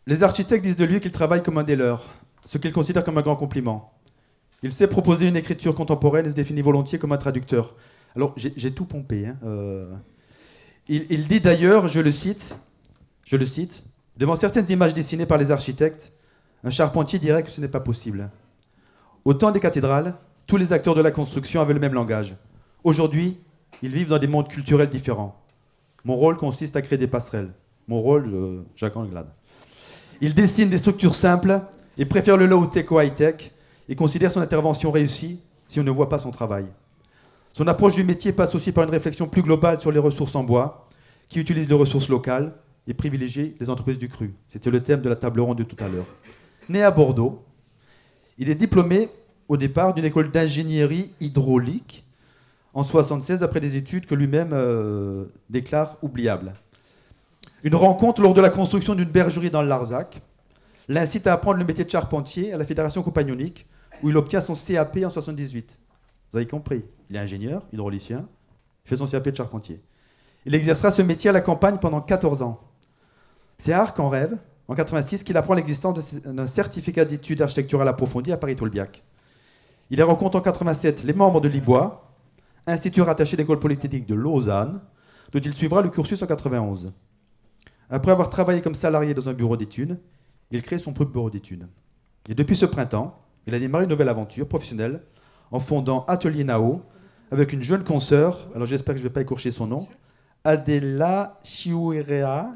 Les architectes disent de lui qu'il travaille comme un des leurs, ce qu'ils considèrent comme un grand compliment. Il sait proposer une écriture contemporaine et se définit volontiers comme un traducteur. Alors, j'ai tout pompé. Hein. Il dit d'ailleurs, je le cite, devant certaines images dessinées par les architectes, un charpentier dirait que ce n'est pas possible. Au temps des cathédrales, tous les acteurs de la construction avaient le même langage. Aujourd'hui, ils vivent dans des mondes culturels différents. Mon rôle consiste à créer des passerelles. Mon rôle, Jacques Anglade. Il dessine des structures simples et préfère le low-tech au high-tech et considère son intervention réussie si on ne voit pas son travail. Son approche du métier passe aussi par une réflexion plus globale sur les ressources en bois, qui utilisent les ressources locales et privilégie les entreprises du cru. C'était le thème de la table ronde de tout à l'heure. Né à Bordeaux, il est diplômé au départ d'une école d'ingénierie hydraulique en 1976 après des études que lui-même déclare oubliables. Une rencontre lors de la construction d'une bergerie dans le Larzac l'incite à apprendre le métier de charpentier à la Fédération compagnonique où il obtient son CAP en 1978. Vous avez compris, il est ingénieur, hydraulicien, il fait son CAP de charpentier. Il exercera ce métier à la campagne pendant 14 ans. C'est à Arc en rêve, en 1986, qu'il apprend l'existence d'un certificat d'études architecturales approfondies à Paris-Tolbiac. Il y rencontre en 1987 les membres de l'IBOA, institut rattaché à l'École polytechnique de Lausanne, dont il suivra le cursus en 1991. Après avoir travaillé comme salarié dans un bureau d'études, il crée son propre bureau d'études. Et depuis ce printemps, il a démarré une nouvelle aventure professionnelle en fondant Atelier Nao avec une jeune consoeur, alors j'espère que je ne vais pas écorcher son nom, Adela Chiouirea.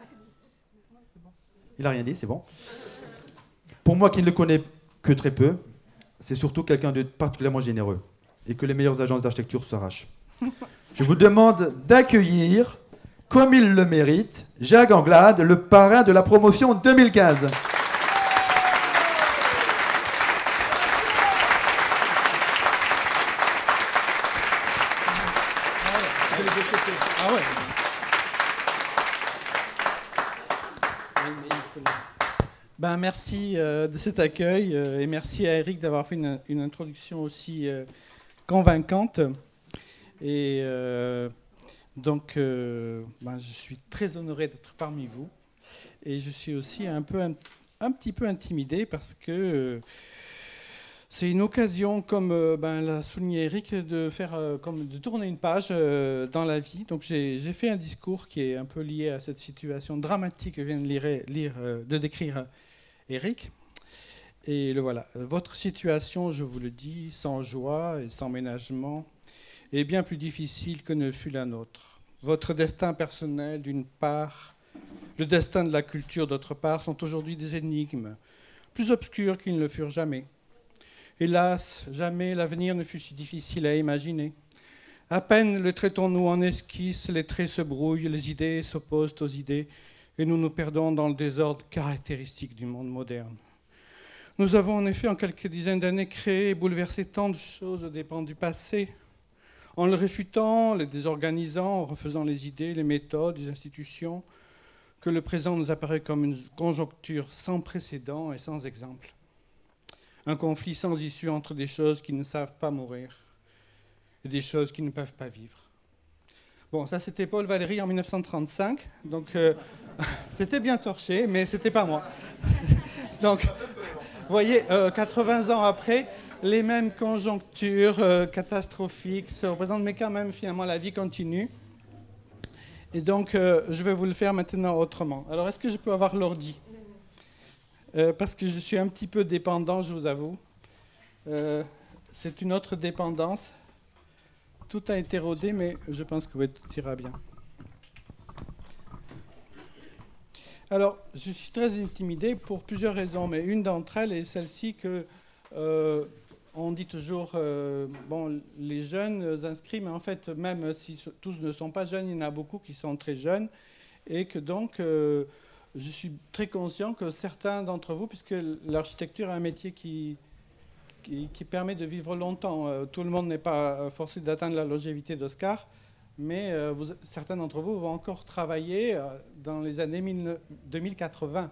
Il n'a rien dit, c'est bon. Pour moi qui ne le connais que très peu, c'est surtout quelqu'un de particulièrement généreux et que les meilleures agences d'architecture s'arrachent. Je vous demande d'accueillir, comme il le mérite, Jacques Anglade, le parrain de la promotion 2015. Ah ouais. Ben, merci de cet accueil et merci à Eric d'avoir fait une introduction aussi convaincante. Et donc, ben, je suis très honoré d'être parmi vous. Et je suis aussi un petit peu intimidé parce que c'est une occasion, comme ben, l'a souligné Eric, de tourner une page dans la vie. Donc j'ai fait un discours qui est un peu lié à cette situation dramatique que vient de décrire Eric. Et le voilà. Votre situation, je vous le dis, sans joie et sans ménagement, est bien plus difficile que ne fut la nôtre. Votre destin personnel, d'une part, le destin de la culture, d'autre part, sont aujourd'hui des énigmes, plus obscures qu'ils ne le furent jamais. Hélas, jamais l'avenir ne fut si difficile à imaginer. À peine le traitons-nous en esquisse, les traits se brouillent, les idées s'opposent aux idées, et nous nous perdons dans le désordre caractéristique du monde moderne. Nous avons en effet, en quelques dizaines d'années, créé et bouleversé tant de choses aux dépens du passé, en le réfutant, les désorganisant, en refaisant les idées, les méthodes, les institutions, que le présent nous apparaît comme une conjoncture sans précédent et sans exemple. Un conflit sans issue entre des choses qui ne savent pas mourir et des choses qui ne peuvent pas vivre. Bon, ça c'était Paul Valéry en 1935, donc c'était bien torché, mais c'était pas moi. Donc, vous voyez, 80 ans après, les mêmes conjonctures catastrophiques se représentent, mais quand même, finalement, la vie continue. Et donc, je vais vous le faire maintenant autrement. Alors, est-ce que je peux avoir l'ordi ? Parce que je suis un petit peu dépendant, je vous avoue. C'est une autre dépendance. Tout a été rodé, mais je pense que tout ira bien. Alors, je suis très intimidé pour plusieurs raisons, mais une d'entre elles est celle-ci que on dit toujours, bon, les jeunes inscrits, mais en fait, même si tous ne sont pas jeunes, il y en a beaucoup qui sont très jeunes, et que donc, je suis très conscient que certains d'entre vous, puisque l'architecture est un métier qui permet de vivre longtemps, tout le monde n'est pas forcé d'atteindre la longévité d'Oscar, mais certains d'entre vous vont encore travailler dans les années 2080.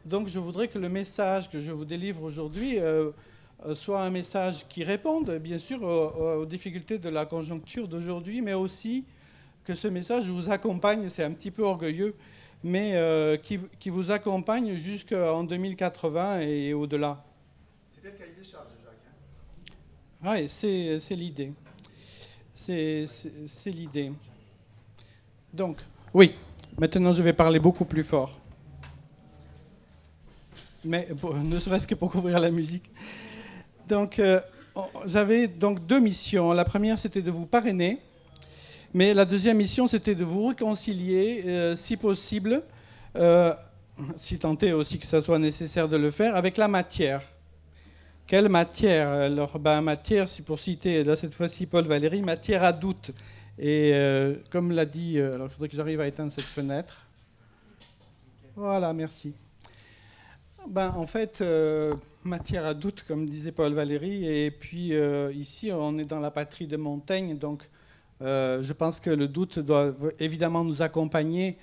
Donc je voudrais que le message que je vous délivre aujourd'hui soit un message qui réponde, bien sûr, aux difficultés de la conjoncture d'aujourd'hui, mais aussi que ce message vous accompagne, c'est un petit peu orgueilleux, mais qui vous accompagne jusqu'en 2080 et au-delà. C'est bien le cahier des charges, Jacques. Oui, c'est l'idée. C'est l'idée. Donc, oui, maintenant je vais parler beaucoup plus fort. Mais ne serait-ce que pour couvrir la musique. Donc, j'avais donc 2 missions. La première, c'était de vous parrainer. Mais la deuxième mission, c'était de vous réconcilier, si possible, si tant est aussi que ça soit nécessaire de le faire, avec la matière. Quelle matière? Alors, matière, si pour citer, là, cette fois-ci, Paul Valéry, matière à doute. Et comme l'a dit, alors il faudrait que j'arrive à éteindre cette fenêtre. Voilà, merci. En fait, matière à doute, comme disait Paul Valéry. Et puis, ici, on est dans la patrie de Montaigne, donc je pense que le doute doit évidemment nous accompagner.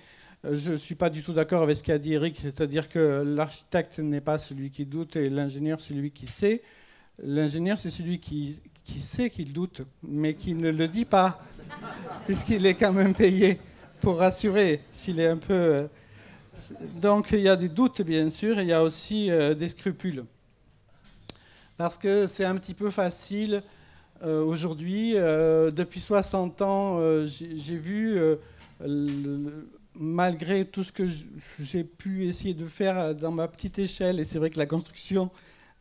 Je ne suis pas du tout d'accord avec ce qu'a dit Eric, c'est-à-dire que l'architecte n'est pas celui qui doute et l'ingénieur celui qui sait. L'ingénieur, c'est celui qui sait qu'il doute, mais qui ne le dit pas, puisqu'il est quand même payé pour rassurer s'il est un peu... Donc il y a des doutes, bien sûr, et il y a aussi des scrupules. Parce que c'est un petit peu facile aujourd'hui. Depuis 60 ans, j'ai vu, malgré tout ce que j'ai pu essayer de faire dans ma petite échelle, et c'est vrai que la construction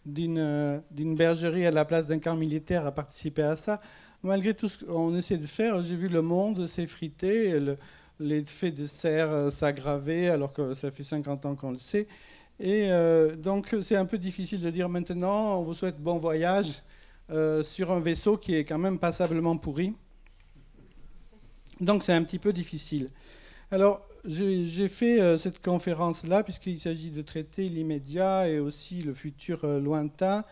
d'une bergerie à la place d'un camp militaire a participé à ça, malgré tout ce qu'on essaie de faire, j'ai vu le monde s'effriter, l'effet de serre s'aggraver, alors que ça fait 50 ans qu'on le sait. Et donc c'est un peu difficile de dire maintenant, on vous souhaite bon voyage sur un vaisseau qui est quand même passablement pourri. Donc c'est un petit peu difficile. Alors j'ai fait cette conférence-là, puisqu'il s'agit de traiter l'immédiat et aussi le futur lointain,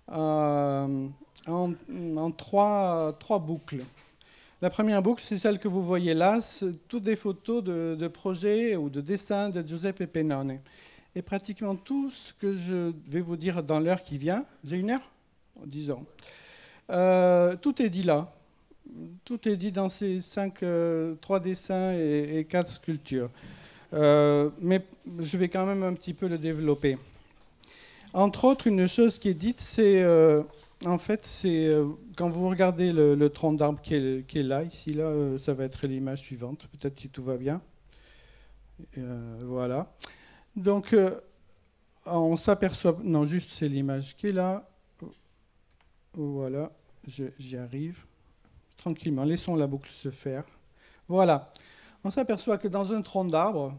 en 3 boucles. La première boucle, c'est celle que vous voyez là, c'est toutes des photos de projets ou de dessins de Giuseppe Pennone. Et pratiquement tout ce que je vais vous dire dans l'heure qui vient, j'ai 1 heure, disons, tout est dit là. Tout est dit dans ces 3 dessins et 4 sculptures. Mais je vais quand même un petit peu le développer. Entre autres, une chose qui est dite, c'est... en fait, c'est quand vous regardez le tronc d'arbre qui est là, ici, là, ça va être l'image suivante, peut-être si tout va bien. Voilà. Donc, on s'aperçoit... Non, juste c'est l'image qui est là. Voilà, j'y arrive. Tranquillement, laissons la boucle se faire. Voilà. On s'aperçoit que dans un tronc d'arbre,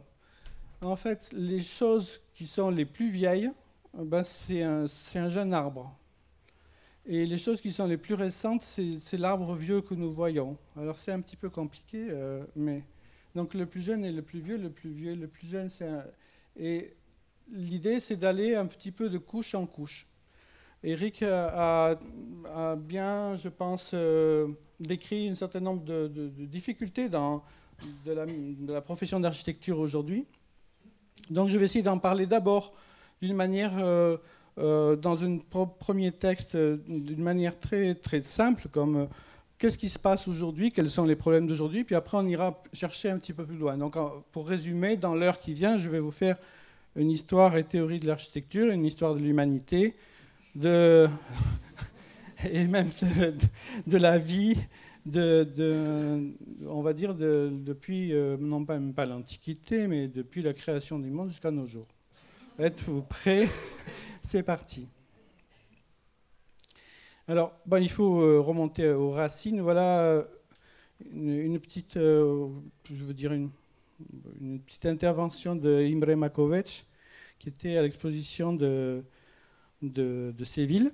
en fait, les choses qui sont les plus vieilles, c'est un jeune arbre. Et les choses qui sont les plus récentes, c'est l'arbre vieux que nous voyons. Alors c'est un petit peu compliqué, mais... Donc le plus jeune et le plus vieux, le plus vieux et le plus jeune, Et l'idée, c'est d'aller un petit peu de couche en couche. Eric a bien, je pense, décrit un certain nombre de difficultés de la profession d'architecture aujourd'hui. Donc je vais essayer d'en parler d'abord d'une manière... dans un premier texte d'une manière très, très simple, comme qu'est-ce qui se passe aujourd'hui, quels sont les problèmes d'aujourd'hui, puis après on ira chercher un petit peu plus loin. Donc pour résumer, dans l'heure qui vient, je vais vous faire une histoire et théorie de l'architecture, une histoire de l'humanité, et même de la vie, on va dire depuis, non pas, même pas l'Antiquité, mais depuis la création du monde jusqu'à nos jours. Êtes-vous prêts? C'est parti. Alors, il faut remonter aux racines. Voilà une petite, je veux dire une petite intervention de Imre Makovec, qui était à l'exposition de Séville,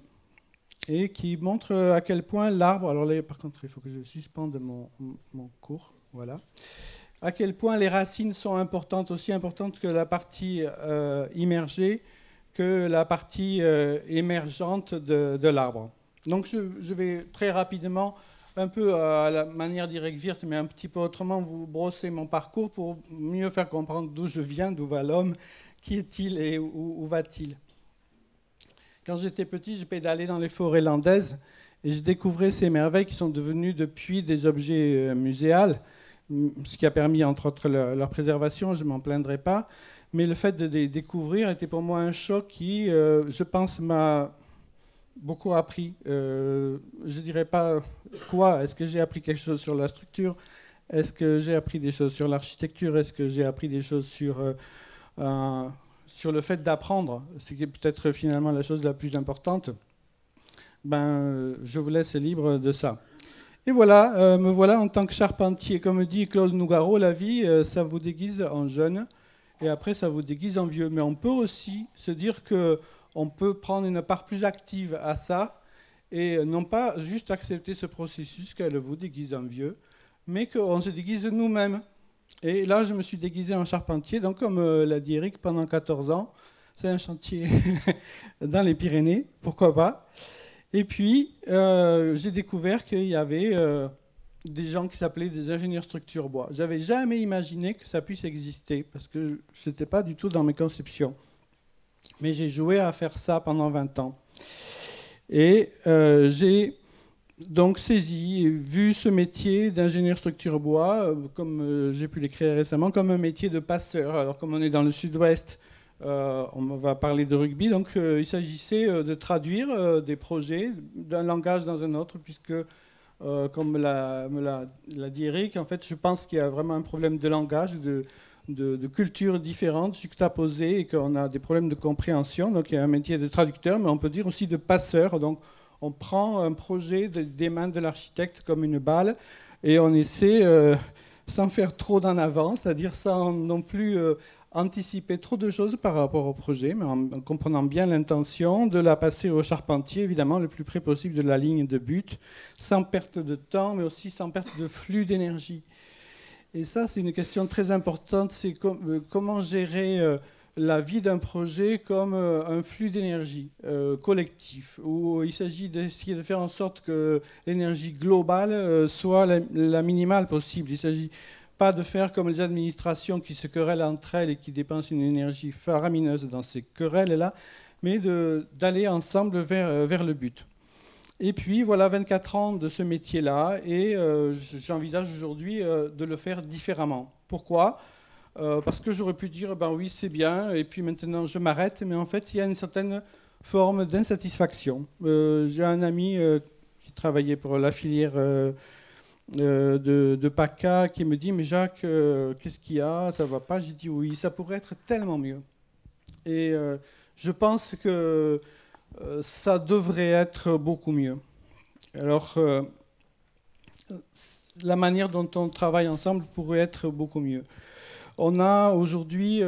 et qui montre à quel point l'arbre... Alors là, par contre, il faut que je suspende mon cours. Voilà. À quel point les racines sont importantes, aussi importantes que la partie immergée, que la partie émergente de l'arbre. Donc je vais très rapidement, un peu à la manière d'Eric Wirth, mais un petit peu autrement, vous brosser mon parcours pour mieux faire comprendre d'où je viens, d'où va l'homme, qui est-il et où va-t-il. Quand j'étais petit, je pédalais dans les forêts landaises et je découvrais ces merveilles qui sont devenues depuis des objets muséals. ce qui a permis entre autres leur préservation, je ne m'en plaindrai pas. Mais le fait de les découvrir était pour moi un choc qui, je pense, m'a beaucoup appris. Je ne dirais pas quoi. Est-ce que j'ai appris quelque chose sur la structure? Est-ce que j'ai appris des choses sur l'architecture? Est-ce que j'ai appris des choses sur le fait d'apprendre? Ce qui est peut-être finalement la chose la plus importante. Je vous laisse libre de ça. Et voilà, me voilà en tant que charpentier. Comme dit Claude Nougaro, la vie, ça vous déguise en jeune. Et après, ça vous déguise en vieux. Mais on peut aussi se dire qu'on peut prendre une part plus active à ça et non pas juste accepter ce processus qu'elle vous déguise en vieux, mais qu'on se déguise nous-mêmes. Et là, je me suis déguisé en charpentier. Donc, comme l'a dit Eric, pendant 14 ans, c'est un chantier dans les Pyrénées, pourquoi pas. Et puis, j'ai découvert qu'il y avait des gens qui s'appelaient des ingénieurs structure bois. Je n'avais jamais imaginé que ça puisse exister, parce que ce n'était pas du tout dans mes conceptions. Mais j'ai joué à faire ça pendant 20 ans. Et j'ai donc saisi et vu ce métier d'ingénieur structure bois, comme j'ai pu l'écrire récemment, comme un métier de passeur. Alors, comme on est dans le sud-ouest, on va parler de rugby, donc il s'agissait de traduire des projets d'un langage dans un autre, puisque comme me l'a dit Eric, en fait, je pense qu'il y a vraiment un problème de langage, de cultures différentes, juxtaposées, et qu'on a des problèmes de compréhension. Donc il y a un métier de traducteur, mais on peut dire aussi de passeur. Donc on prend un projet des mains de l'architecte comme une balle, et on essaie, sans faire trop d'en avant, c'est-à-dire sans non plus anticiper trop de choses par rapport au projet, mais en comprenant bien l'intention, de la passer au charpentier, évidemment, le plus près possible de la ligne de but, sans perte de temps, mais aussi sans perte de flux d'énergie. Et ça, c'est une question très importante, c'est comment gérer la vie d'un projet comme un flux d'énergie collectif, où il s'agit d'essayer de faire en sorte que l'énergie globale soit la minimale possible. Il s'agit pas de faire comme les administrations qui se querellent entre elles et qui dépensent une énergie faramineuse dans ces querelles-là, mais d'aller ensemble vers le but. Et puis voilà 24 ans de ce métier-là, et j'envisage aujourd'hui de le faire différemment. Pourquoi ? Parce que j'aurais pu dire, ben oui, c'est bien, et puis maintenant je m'arrête, mais en fait il y a une certaine forme d'insatisfaction. J'ai un ami qui travaillait pour la filière de PACA qui me dit, mais Jacques, qu'est-ce qu'il y a? Ça va pas? J'ai dit oui, ça pourrait être tellement mieux. Et je pense que ça devrait être beaucoup mieux. Alors, la manière dont on travaille ensemble pourrait être beaucoup mieux. On a aujourd'hui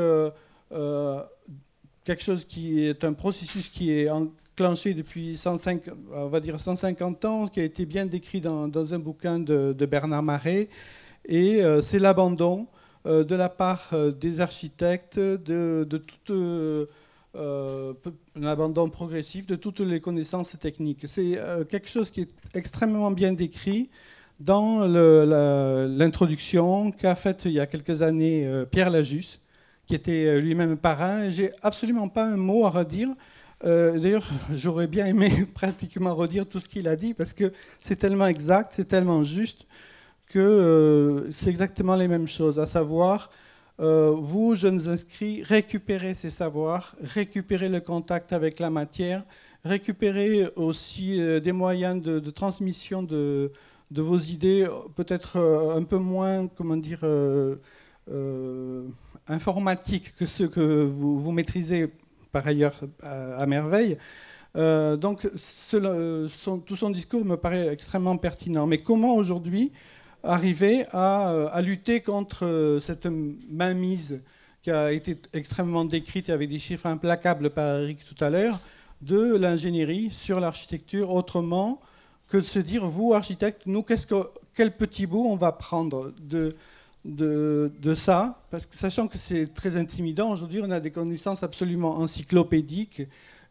quelque chose qui est un processus qui est enclenché depuis 150 ans, qui a été bien décrit dans un bouquin de Bernard Marais, et c'est l'abandon de la part des architectes de toute un abandon progressif de toutes les connaissances techniques. C'est quelque chose qui est extrêmement bien décrit dans l'introduction qu'a faite il y a quelques années Pierre Lajus, qui était lui-même parrain. J'ai absolument pas un mot à redire. D'ailleurs, j'aurais bien aimé pratiquement redire tout ce qu'il a dit, parce que c'est tellement exact, c'est tellement juste, que c'est exactement les mêmes choses, à savoir... vous, jeunes inscrits, récupérez ces savoirs, récupérez le contact avec la matière, récupérez aussi des moyens de transmission de vos idées, peut-être un peu moins, comment dire, informatiques que ceux que vous maîtrisez par ailleurs à merveille. Donc tout son discours me paraît extrêmement pertinent. Mais comment aujourd'hui arriver à lutter contre cette mainmise qui a été extrêmement décrite avec des chiffres implacables par Eric tout à l'heure, de l'ingénierie sur l'architecture, autrement que de se dire, vous, architectes, nous, quel petit bout on va prendre de ça, parce que sachant que c'est très intimidant, aujourd'hui on a des connaissances absolument encyclopédiques,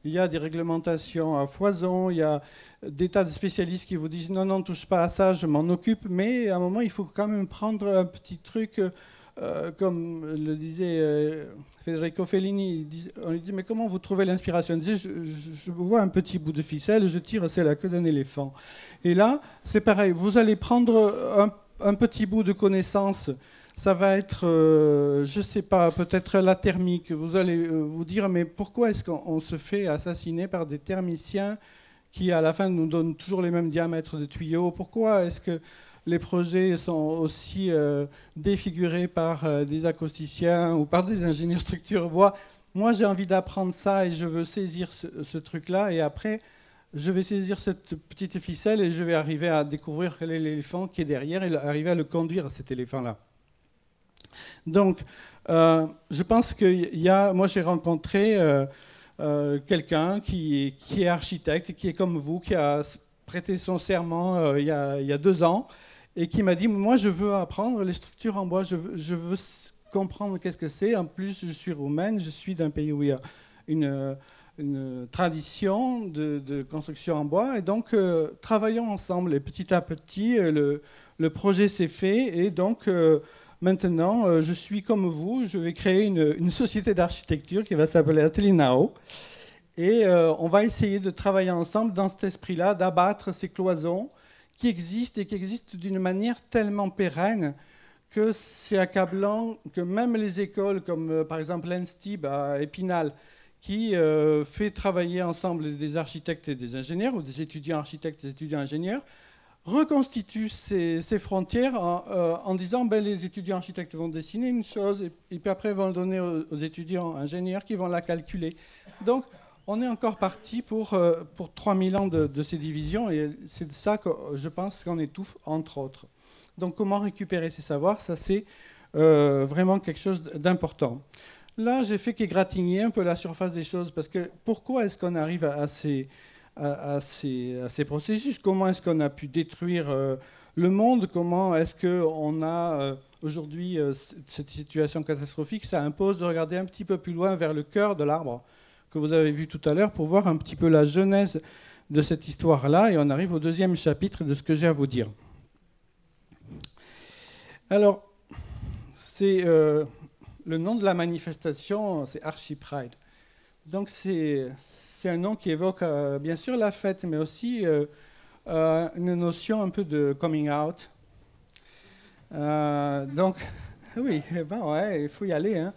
il y a des réglementations à foison, il y a des tas de spécialistes qui vous disent non, non, touche pas à ça, je m'en occupe, mais à un moment il faut quand même prendre un petit truc, comme le disait Federico Fellini, on lui dit mais comment vous trouvez l'inspiration? Il disait je vois un petit bout de ficelle, je tire, c'est la queue d'un éléphant. Et là c'est pareil, vous allez prendre un petit bout de connaissance, ça va être, je ne sais pas, peut-être la thermique. Vous allez vous dire, mais pourquoi est-ce qu'on se fait assassiner par des thermiciens qui, à la fin, nous donnent toujours les mêmes diamètres de tuyaux? Pourquoi est-ce que les projets sont aussi défigurés par des acousticiens ou par des ingénieurs structure bois? Moi, j'ai envie d'apprendre ça et je veux saisir ce truc-là. Et après, je vais saisir cette petite ficelle et je vais arriver à découvrir quel est l'éléphant qui est derrière et arriver à le conduire, cet éléphant-là. Donc, je pense qu'il y a... Moi, j'ai rencontré quelqu'un qui est architecte, qui est comme vous, qui a prêté son serment il y a 2 ans et qui m'a dit, moi, je veux apprendre les structures en bois, je veux comprendre qu'est-ce que c'est. En plus, je suis roumaine, je suis d'un pays où il y a une tradition de construction en bois. Et donc, travaillons ensemble. Et petit à petit, le projet s'est fait. Et donc, maintenant, je suis comme vous. Je vais créer une société d'architecture qui va s'appeler Atelier Nao. Et on va essayer de travailler ensemble dans cet esprit-là, d'abattre ces cloisons qui existent et qui existent d'une manière tellement pérenne que c'est accablant que même les écoles, comme par exemple l'ENSTIB à Épinal, qui fait travailler ensemble des architectes et des ingénieurs, ou des étudiants architectes et des étudiants ingénieurs, reconstituent ces frontières en disant les étudiants architectes vont dessiner une chose et puis après vont le donner aux étudiants ingénieurs qui vont la calculer. Donc, on est encore parti pour 3000 ans de ces divisions et c'est de ça que je pense qu'on étouffe, entre autres. Donc, comment récupérer ces savoirs? Ça, c'est vraiment quelque chose d'important. Là, j'ai fait qu'égratigner un peu la surface des choses, parce que pourquoi est-ce qu'on arrive à ces processus? Comment est-ce qu'on a pu détruire le monde? Comment est-ce qu'on a aujourd'hui cette situation catastrophique? Ça impose de regarder un petit peu plus loin vers le cœur de l'arbre que vous avez vu tout à l'heure pour voir un petit peu la genèse de cette histoire-là. Et on arrive au 2e chapitre de ce que j'ai à vous dire. Alors, c'est le nom de la manifestation, c'est Archipride. Donc c'est un nom qui évoque bien sûr la fête, mais aussi une notion un peu de coming out. Donc, oui, bon, ouais, il faut y aller. Hein.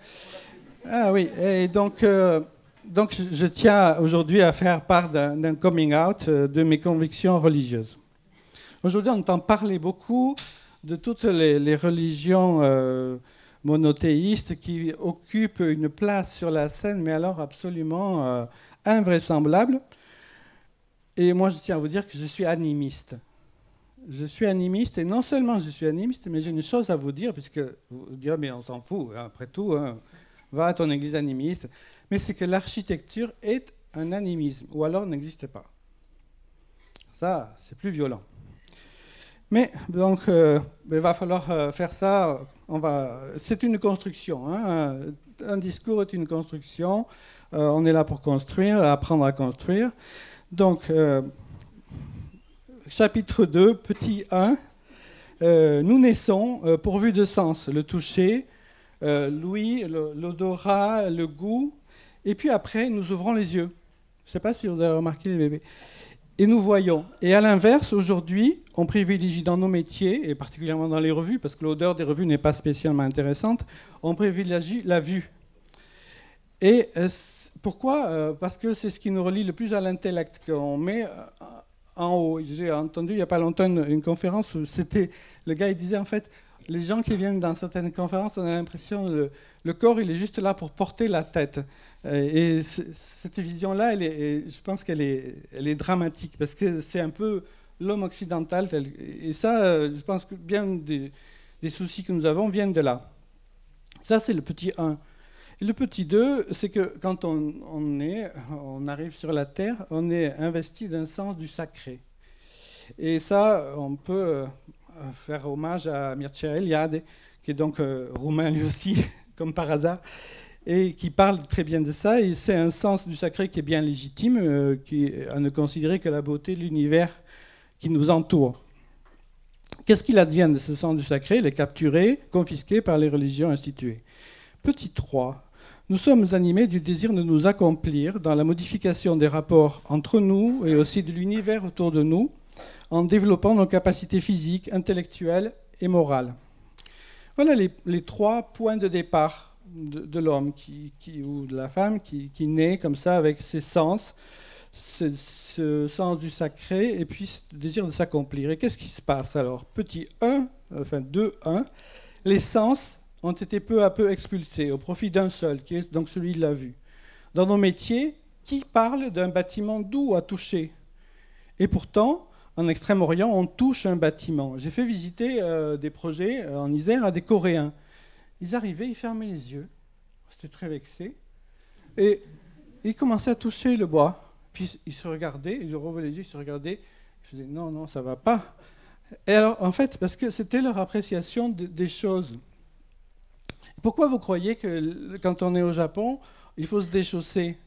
Ah oui, et donc je tiens aujourd'hui à faire part d'un coming out de mes convictions religieuses. Aujourd'hui, on entend parler beaucoup de toutes les religions monothéistes qui occupent une place sur la scène, mais alors absolument invraisemblable. Et moi, je tiens à vous dire que je suis animiste. Je suis animiste, et non seulement je suis animiste, mais j'ai une chose à vous dire, puisque vous direz, mais on s'en fout, après tout, hein, va à ton église animiste. Mais c'est que l'architecture est un animisme, ou alors n'existe pas. Ça, c'est plus violent. Mais donc, il va falloir faire ça. C'est une construction. Hein. Un discours est une construction. On est là pour construire, apprendre à construire. Donc, chapitre 2, petit 1. Nous naissons pourvus de sens, le toucher, l'ouïe, l'odorat, le goût. Et puis après, nous ouvrons les yeux. Je ne sais pas si vous avez remarqué les bébés. Et nous voyons. Et à l'inverse, aujourd'hui, on privilégie dans nos métiers, et particulièrement dans les revues, parce que l'odeur des revues n'est pas spécialement intéressante, on privilégie la vue. Et pourquoi? Parce que c'est ce qui nous relie le plus à l'intellect, qu'on met en haut. J'ai entendu il n'y a pas longtemps une conférence où le gars il disait en fait, les gens qui viennent dans certaines conférences, on a l'impression que le corps il est juste là pour porter la tête. Et cette vision-là, je pense qu'elle est dramatique, parce que c'est un peu l'homme occidental. Et ça, je pense que bien des soucis que nous avons viennent de là. Ça, c'est le petit 1. Et le petit 2, c'est que quand on arrive sur la Terre, on est investi d'un sens du sacré. Et ça, on peut faire hommage à Mircea Eliade, qui est donc roumain lui aussi, comme par hasard, et qui parle très bien de ça. Et c'est un sens du sacré qui est bien légitime, à ne considérer que la beauté de l'univers qui nous entoure. Qu'est-ce qu'il advient de ce sens du sacré? Il est capturé, confisqué par les religions instituées. Petit 3. Nous sommes animés du désir de nous accomplir dans la modification des rapports entre nous et aussi de l'univers autour de nous, en développant nos capacités physiques, intellectuelles et morale. Voilà les 3 points de départ de l'homme ou de la femme qui naît comme ça avec ses sens, ce sens du sacré et puis ce désir de s'accomplir. Et qu'est-ce qui se passe alors? Petit 1, enfin 2.1, les sens ont été peu à peu expulsés au profit d'un seul, qui est donc celui de la vue. Dans nos métiers, qui parle d'un bâtiment doux à toucher? Et pourtant, en Extrême-Orient, on touche un bâtiment. J'ai fait visiter des projets en Isère à des Coréens. Ils arrivaient, ils fermaient les yeux. J'étais très vexé. Et ils commençaient à toucher le bois. Puis ils se regardaient, ils rouvraient les yeux, ils se regardaient. Je disais, non, non, ça ne va pas. Et alors, en fait, parce que c'était leur appréciation des choses. Pourquoi vous croyez que quand on est au Japon, il faut se déchausser?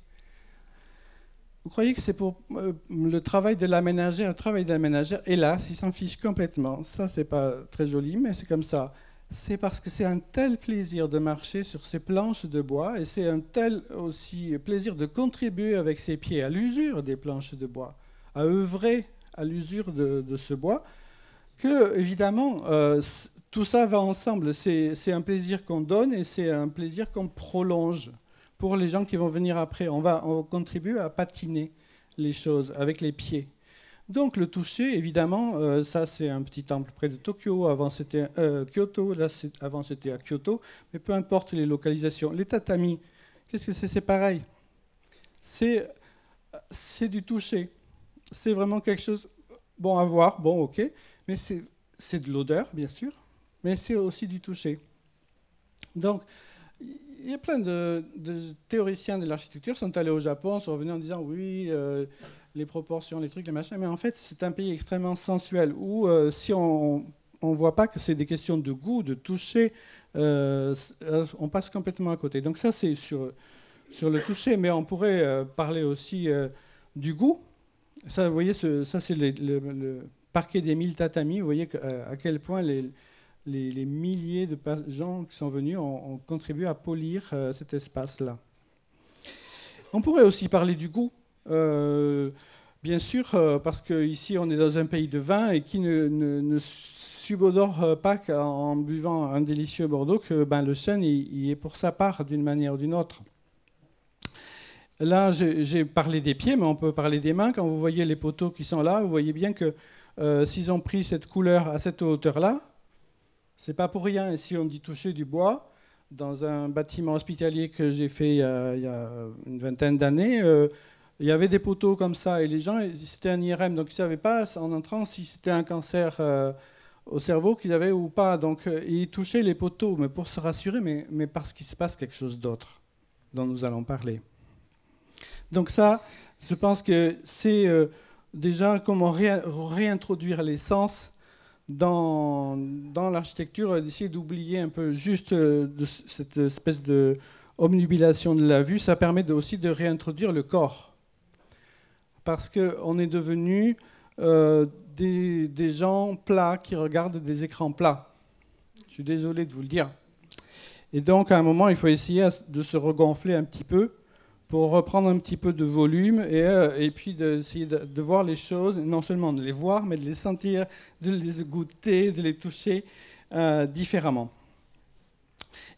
Vous croyez que c'est pour le travail de la ménagère? Le travail de la ménagère, hélas, ils s'en fichent complètement. Ça, c'est pas très joli, mais c'est comme ça. C'est parce que c'est un tel plaisir de marcher sur ces planches de bois et c'est un tel aussi plaisir de contribuer avec ses pieds à l'usure des planches de bois, à œuvrer à l'usure de ce bois, que, évidemment, tout ça va ensemble. C'est un plaisir qu'on donne et c'est un plaisir qu'on prolonge. Pour les gens qui vont venir après, on contribue à patiner les choses avec les pieds. Donc le toucher, évidemment, ça c'est un petit temple près de Tokyo, avant c'était Kyoto, là avant c'était à Kyoto, mais peu importe les localisations. Les tatamis, qu'est-ce que c'est pareil. C'est du toucher. C'est vraiment quelque chose, bon à voir, bon ok, mais c'est de l'odeur, bien sûr, mais c'est aussi du toucher. Donc, il y a plein de théoriciens de l'architecture qui sont allés au Japon, sont revenus en disant oui, les proportions, les trucs, les machins, mais en fait c'est un pays extrêmement sensuel où si on ne voit pas que c'est des questions de goût, de toucher, on passe complètement à côté. Donc ça c'est sur le toucher, mais on pourrait parler aussi du goût. Ça, vous voyez, ça c'est le parquet des 1000 tatamis, vous voyez à quel point les milliers de gens qui sont venus ont contribué à polir cet espace-là. On pourrait aussi parler du goût, bien sûr, parce qu'ici on est dans un pays de vin et qui ne subodore pas qu'en buvant un délicieux Bordeaux que le chêne il est pour sa part d'une manière ou d'une autre. Là, j'ai parlé des pieds, mais on peut parler des mains. Quand vous voyez les poteaux qui sont là, vous voyez bien que s'ils ont pris cette couleur à cette hauteur-là, c'est pas pour rien. Et si on dit toucher du bois, dans un bâtiment hospitalier que j'ai fait il y a une vingtaine d'années, il y avait des poteaux comme ça. Et les gens, c'était un IRM, donc ils ne savaient pas en entrant si c'était un cancer au cerveau qu'ils avaient ou pas. Donc ils touchaient les poteaux, mais pour se rassurer, mais parce qu'il se passe quelque chose d'autre dont nous allons parler. Donc ça, je pense que c'est déjà comment réintroduire les sens dans l'architecture, d'essayer d'oublier un peu juste de cette espèce de obnubilation de la vue. Ça permet aussi de réintroduire le corps. Parce qu'on est devenus des gens plats qui regardent des écrans plats. Je suis désolé de vous le dire. Et donc, à un moment, il faut essayer de se regonfler un petit peu pour reprendre un petit peu de volume et puis d'essayer de voir les choses, non seulement de les voir, mais de les sentir, de les goûter, de les toucher différemment.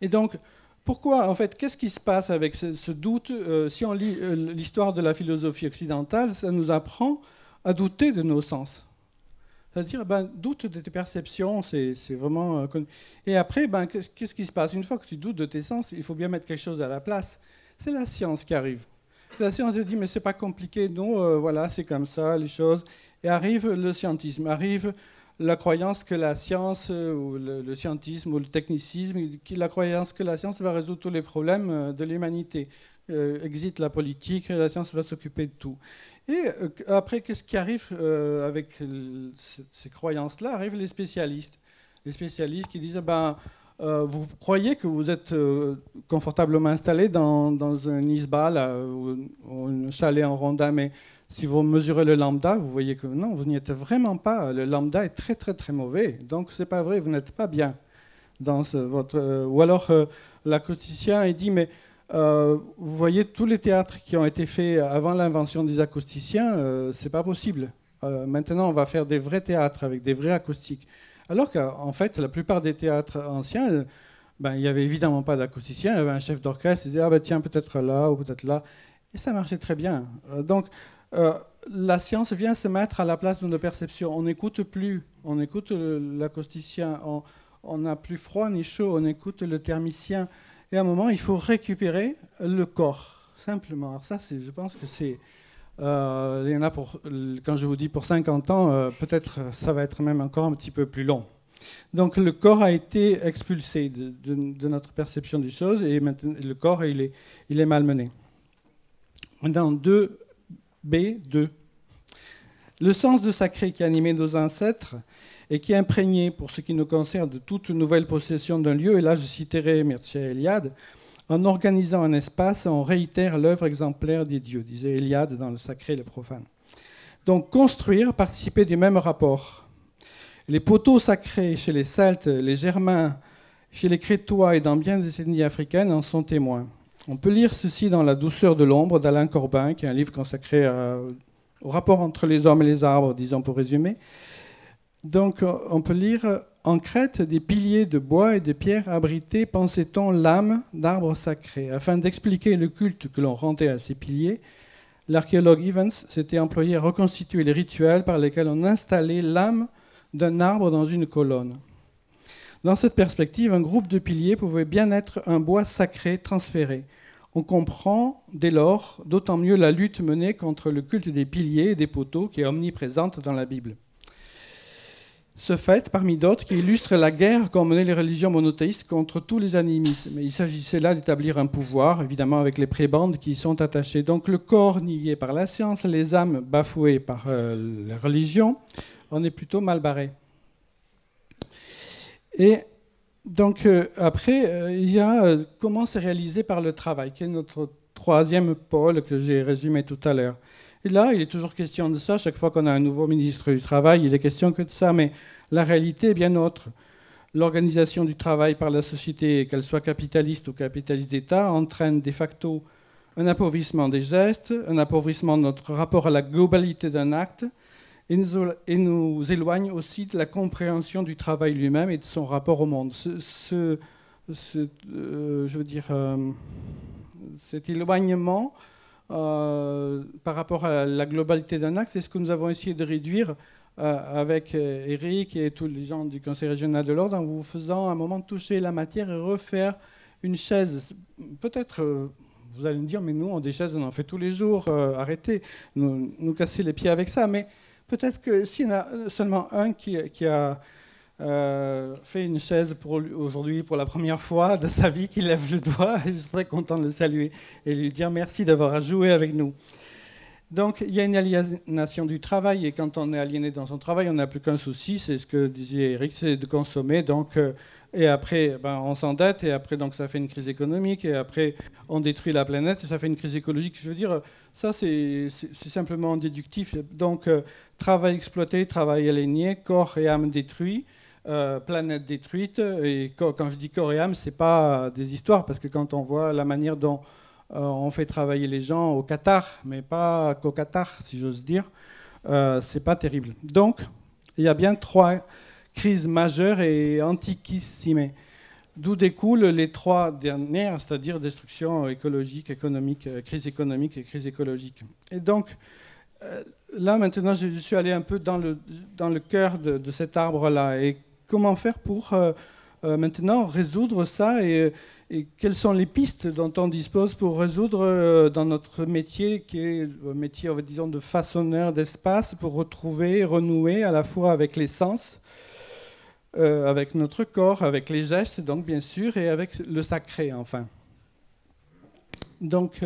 Et donc, pourquoi, en fait, qu'est-ce qui se passe avec ce doute? Si on lit l'histoire de la philosophie occidentale, ça nous apprend à douter de nos sens. C'est-à-dire, doute de tes perceptions, c'est vraiment... Et après, qu'est-ce qui se passe? Une fois que tu doutes de tes sens, il faut bien mettre quelque chose à la place. C'est la science qui arrive. La science dit, mais c'est pas compliqué, non, voilà, c'est comme ça, les choses. Et arrive le scientisme, arrive la croyance que la science, ou le scientisme, ou le technicisme, la croyance que la science va résoudre tous les problèmes de l'humanité. Exit la politique, la science va s'occuper de tout. Et après, qu'est-ce qui arrive avec ces croyances-là? Arrivent les spécialistes. Les spécialistes qui disent, vous croyez que vous êtes confortablement installé dans un isbal ou un chalet en rondin, mais si vous mesurez le lambda, vous voyez que non, vous n'y êtes vraiment pas. Le lambda est très très très mauvais, donc c'est pas vrai, vous n'êtes pas bien dans votre. Ou alors l'acousticien il dit, mais vous voyez tous les théâtres qui ont été faits avant l'invention des acousticiens, c'est pas possible. Maintenant, on va faire des vrais théâtres avec des vrais acoustiques. Alors qu'en fait, la plupart des théâtres anciens, ben, il n'y avait évidemment pas d'acousticien, il y avait un chef d'orchestre, il disait, ah ben tiens, peut-être là ou peut-être là. Et ça marchait très bien. Donc, la science vient se mettre à la place de nos perceptions. On n'écoute plus, on écoute l'acousticien, on n'a plus froid ni chaud, on écoute le thermicien. Et à un moment, il faut récupérer le corps, simplement. Alors ça, je pense que c'est... il y en a quand je vous dis pour 50 ans, peut-être ça va être même encore un petit peu plus long. Donc le corps a été expulsé de notre perception des choses et maintenant le corps il est malmené. Maintenant 2b2. Le sens de sacré qui animait nos ancêtres et qui imprégné pour ce qui nous concerne de toute nouvelle possession d'un lieu, et là je citerai Mircea Eliade, en organisant un espace, on réitère l'œuvre exemplaire des dieux, disait Eliade dans le sacré et le profane. Donc construire, participer du même rapport. Les poteaux sacrés chez les Celtes, les Germains, chez les Crétois et dans bien des ethnies africaines en sont témoins. On peut lire ceci dans La douceur de l'ombre d'Alain Corbin, qui est un livre consacré au rapport entre les hommes et les arbres, disons pour résumer. Donc on peut lire « En Crète, des piliers de bois et de pierre abritaient, pensait-on, l'âme d'arbres sacrés. Afin d'expliquer le culte que l'on rendait à ces piliers, l'archéologue Evans s'était employé à reconstituer les rituels par lesquels on installait l'âme d'un arbre dans une colonne. Dans cette perspective, un groupe de piliers pouvait bien être un bois sacré transféré. On comprend dès lors d'autant mieux la lutte menée contre le culte des piliers et des poteaux qui est omniprésente dans la Bible. Ce fait, parmi d'autres, qui illustre la guerre qu'ont menée les religions monothéistes contre tous les animismes. Il s'agissait là d'établir un pouvoir, évidemment avec les prébendes qui y sont attachées. Donc le corps nié par la science, les âmes bafouées par les religions, on est plutôt mal barré. Et donc après, il y a comment c'est réalisé par le travail, qui est notre troisième pôle que j'ai résumé tout à l'heure. Et là, il est toujours question de ça. Chaque fois qu'on a un nouveau ministre du Travail, il est question que de ça. Mais la réalité est bien autre. L'organisation du travail par la société, qu'elle soit capitaliste ou capitaliste d'État, entraîne de facto un appauvrissement des gestes, un appauvrissement de notre rapport à la globalité d'un acte, et nous éloigne aussi de la compréhension du travail lui-même et de son rapport au monde. Cet éloignement par rapport à la globalité d'un acte, c'est ce que nous avons essayé de réduire avec Eric et tous les gens du Conseil régional de l'Ordre en vous faisant à un moment toucher la matière et refaire une chaise. Peut-être, vous allez me dire, mais nous, on des chaises, on en fait tous les jours, arrêtez, nous casser les pieds avec ça, mais peut-être que s'il y en a seulement un qui a fait une chaise pour aujourd'hui pour la première fois de sa vie, qui lève le doigt, je serais content de le saluer et lui dire merci d'avoir joué avec nous. Donc il y a une aliénation du travail, et quand on est aliéné dans son travail, on n'a plus qu'un souci, c'est ce que disait Eric, c'est de consommer. Donc, et après, on s'endette, et après, donc, ça fait une crise économique, et après, on détruit la planète, et ça fait une crise écologique. Je veux dire, ça, c'est simplement déductif. Donc, travail exploité, travail aliéné, corps et âme détruits, planète détruite. Et quand je dis corps et âme, ce n'est pas des histoires, parce que quand on voit la manière dont on fait travailler les gens au Qatar, mais pas qu'au Qatar, si j'ose dire, c'est pas terrible. Donc, il y a bien 3 crises majeures et antiquissime, d'où découlent les 3 dernières, c'est-à-dire destruction écologique, économique, crise économique et crise écologique. Et donc, là, maintenant, je suis allé un peu dans le cœur de cet arbre-là. Et comment faire pour maintenant résoudre ça, et quelles sont les pistes dont on dispose pour résoudre dans notre métier, qui est un métier, disons, de façonneur d'espace, pour retrouver, renouer à la fois avec les sens, avec notre corps, avec les gestes, donc bien sûr, et avec le sacré, enfin. Donc,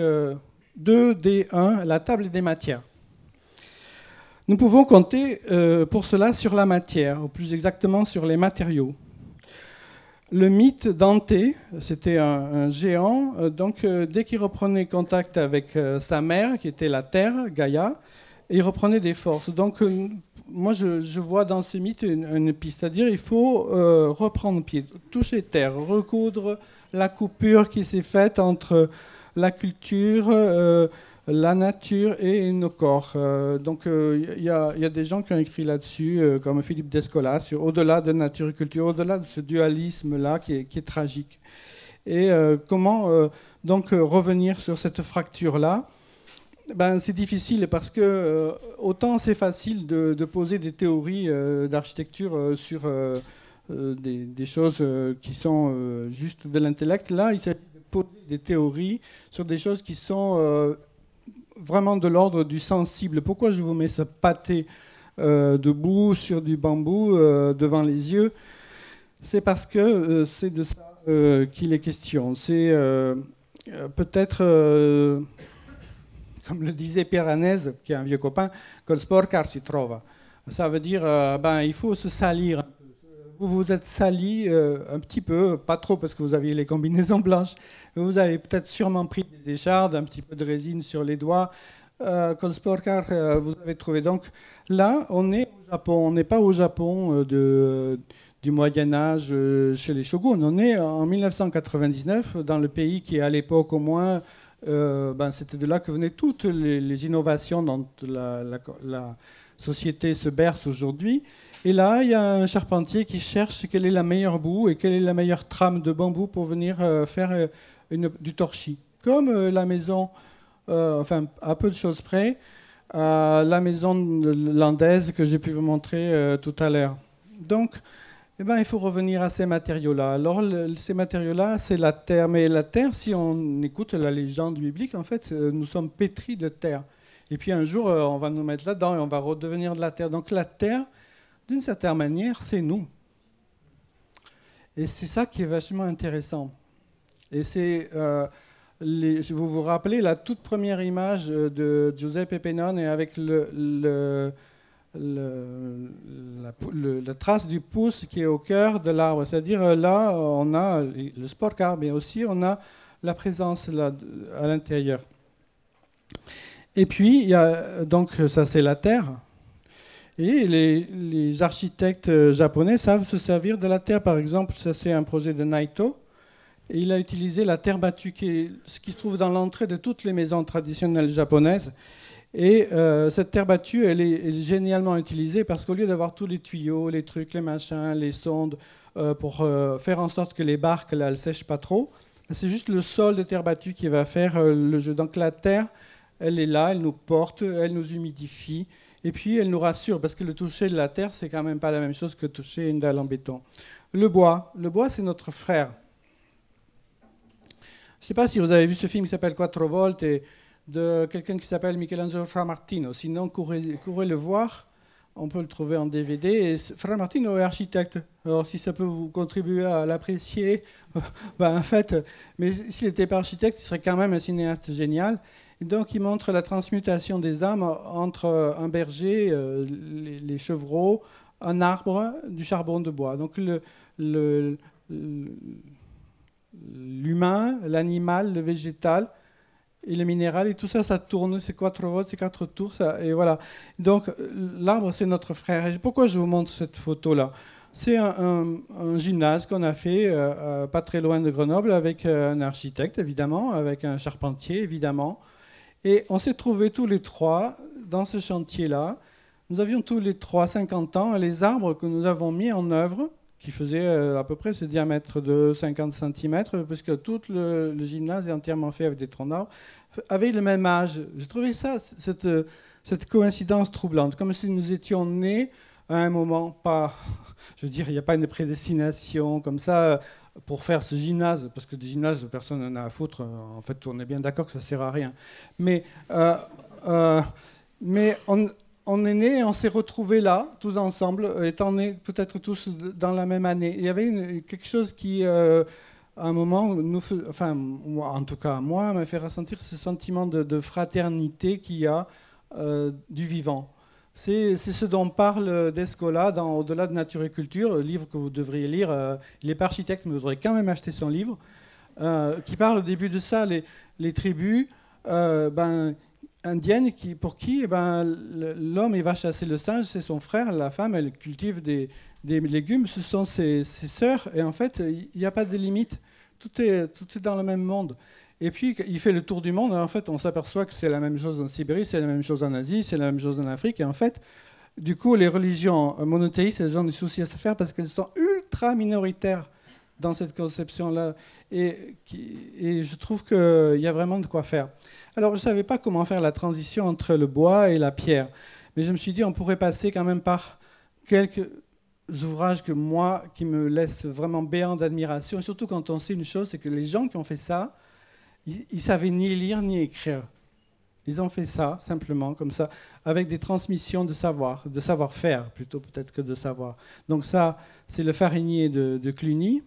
2D1, la table des matières. Nous pouvons compter pour cela sur la matière, ou plus exactement sur les matériaux. Le mythe d'Anté, c'était un géant, donc dès qu'il reprenait contact avec sa mère, qui était la terre, Gaïa, il reprenait des forces. Donc moi je vois dans ce mythe une piste, c'est-à-dire il faut reprendre pied, toucher terre, recoudre la coupure qui s'est faite entre la culture, la nature et nos corps. Donc il y a des gens qui ont écrit là-dessus, comme Philippe Descola, sur au-delà de nature et culture, au-delà de ce dualisme-là qui est tragique. Et comment donc revenir sur cette fracture-là? Ben, c'est difficile parce que autant c'est facile de poser des théories d'architecture sur des choses qui sont juste de l'intellect. Là, il s'agit de poser des théories sur des choses qui sont vraiment de l'ordre du sensible. Pourquoi je vous mets ce pâté debout sur du bambou devant les yeux? C'est parce que c'est de ça qu'il est question. C'est peut-être... comme le disait Piranesi, qui est un vieux copain, col sporcar si trova. Ça veut dire, il faut se salir. Vous vous êtes sali un petit peu, pas trop parce que vous aviez les combinaisons blanches, mais vous avez peut-être sûrement pris des échardes, un petit peu de résine sur les doigts. Col sporcar, vous avez trouvé. Donc là, on est au Japon. On n'est pas au Japon du Moyen-Âge chez les shoguns. On est en 1999, dans le pays qui, à l'époque au moins, c'était de là que venaient toutes les innovations dont la société se berce aujourd'hui. Et là, il y a un charpentier qui cherche quelle est la meilleure boue et quelle est la meilleure trame de bambou pour venir faire du torchis. Comme la maison, à peu de choses près, la maison landaise que j'ai pu vous montrer tout à l'heure. Donc, il faut revenir à ces matériaux-là. Alors, ces matériaux-là, c'est la terre. Mais la terre, si on écoute la légende biblique, en fait, nous sommes pétris de terre. Et puis un jour, on va nous mettre là-dedans et on va redevenir de la terre. Donc la terre, d'une certaine manière, c'est nous. Et c'est ça qui est vachement intéressant. Et c'est, si vous vous rappelez, la toute première image de Giuseppe Pennone avec la trace du pouce qui est au cœur de l'arbre. C'est-à-dire là, on a le sporcar, mais aussi on a la présence là, à l'intérieur. Et puis, il y a, donc ça c'est la terre. Et les architectes japonais savent se servir de la terre. Par exemple, ça c'est un projet de Naito. Et il a utilisé la terre battue, ce qui se trouve dans l'entrée de toutes les maisons traditionnelles japonaises. Et cette terre battue, elle est génialement utilisée parce qu'au lieu d'avoir tous les tuyaux, les trucs, les machins, les sondes, pour faire en sorte que les barques là, elles sèchent pas trop, c'est juste le sol de terre battue qui va faire le jeu. Donc la terre, elle est là, elle nous porte, elle nous humidifie, et puis elle nous rassure parce que le toucher de la terre, c'est quand même pas la même chose que toucher une dalle en béton. Le bois, c'est notre frère. Je ne sais pas si vous avez vu ce film qui s'appelle Quattro Volte de quelqu'un qui s'appelle Michelangelo Framartino. Sinon, courez le voir. On peut le trouver en DVD. Et Framartino est architecte. Alors, si ça peut vous contribuer à l'apprécier, en fait, mais s'il n'était pas architecte, il serait quand même un cinéaste génial. Et donc, il montre la transmutation des âmes entre un berger, les chevreaux, un arbre, du charbon de bois. Donc, l'humain, l'animal, le végétal et le minéral, et tout ça, ça tourne, c'est 4 volts, c'est 4 tours, ça, et voilà. Donc l'arbre, c'est notre frère. Et pourquoi je vous montre cette photo-là? C'est un gymnase qu'on a fait pas très loin de Grenoble avec un architecte, évidemment, avec un charpentier, évidemment. Et on s'est trouvés tous les trois dans ce chantier-là. Nous avions tous les trois 50 ans. Les arbres que nous avons mis en œuvre, qui faisait à peu près ce diamètre de 50 cm, puisque tout le gymnase est entièrement fait avec des troncs d'arbres, avaient le même âge. J'ai trouvé ça, cette coïncidence troublante, comme si nous étions nés à un moment, pas, je veux dire, il n'y a pas une prédestination comme ça pour faire ce gymnase, parce que des gymnases, personne n'en a à foutre. En fait, on est bien d'accord que ça ne sert à rien. Mais on est nés et on s'est retrouvés là, tous ensemble, étant nés peut-être tous dans la même année. Il y avait quelque chose qui, à un moment, en tout cas moi, m'a fait ressentir ce sentiment de fraternité qu'il y a du vivant. C'est ce dont parle Descola dans Au-delà de nature et culture, le livre que vous devriez lire. Il n'est pas architecte, mais vous devrez quand même acheter son livre, qui parle au début de ça, les tribus. Indienne pour qui l'homme il va chasser le singe, c'est son frère, la femme elle cultive des légumes, ce sont ses sœurs, et en fait il n'y a pas de limite, tout est dans le même monde. Et puis, il fait le tour du monde. En fait, on s'aperçoit que c'est la même chose en Sibérie, c'est la même chose en Asie, c'est la même chose en Afrique. Et en fait, du coup, les religions monothéistes, elles ont des soucis à se faire parce qu'elles sont ultra minoritaires dans cette conception-là. Et je trouve qu'il y a vraiment de quoi faire. Alors, je ne savais pas comment faire la transition entre le bois et la pierre. Mais je me suis dit, on pourrait passer quand même par quelques ouvrages qui me laissent vraiment béant d'admiration. Et surtout quand on sait une chose, c'est que les gens qui ont fait ça, ils ne savaient ni lire ni écrire. Ils ont fait ça, simplement, comme ça, avec des transmissions de savoir-faire, plutôt peut-être que de savoir. Donc ça, c'est le Farinier de Cluny.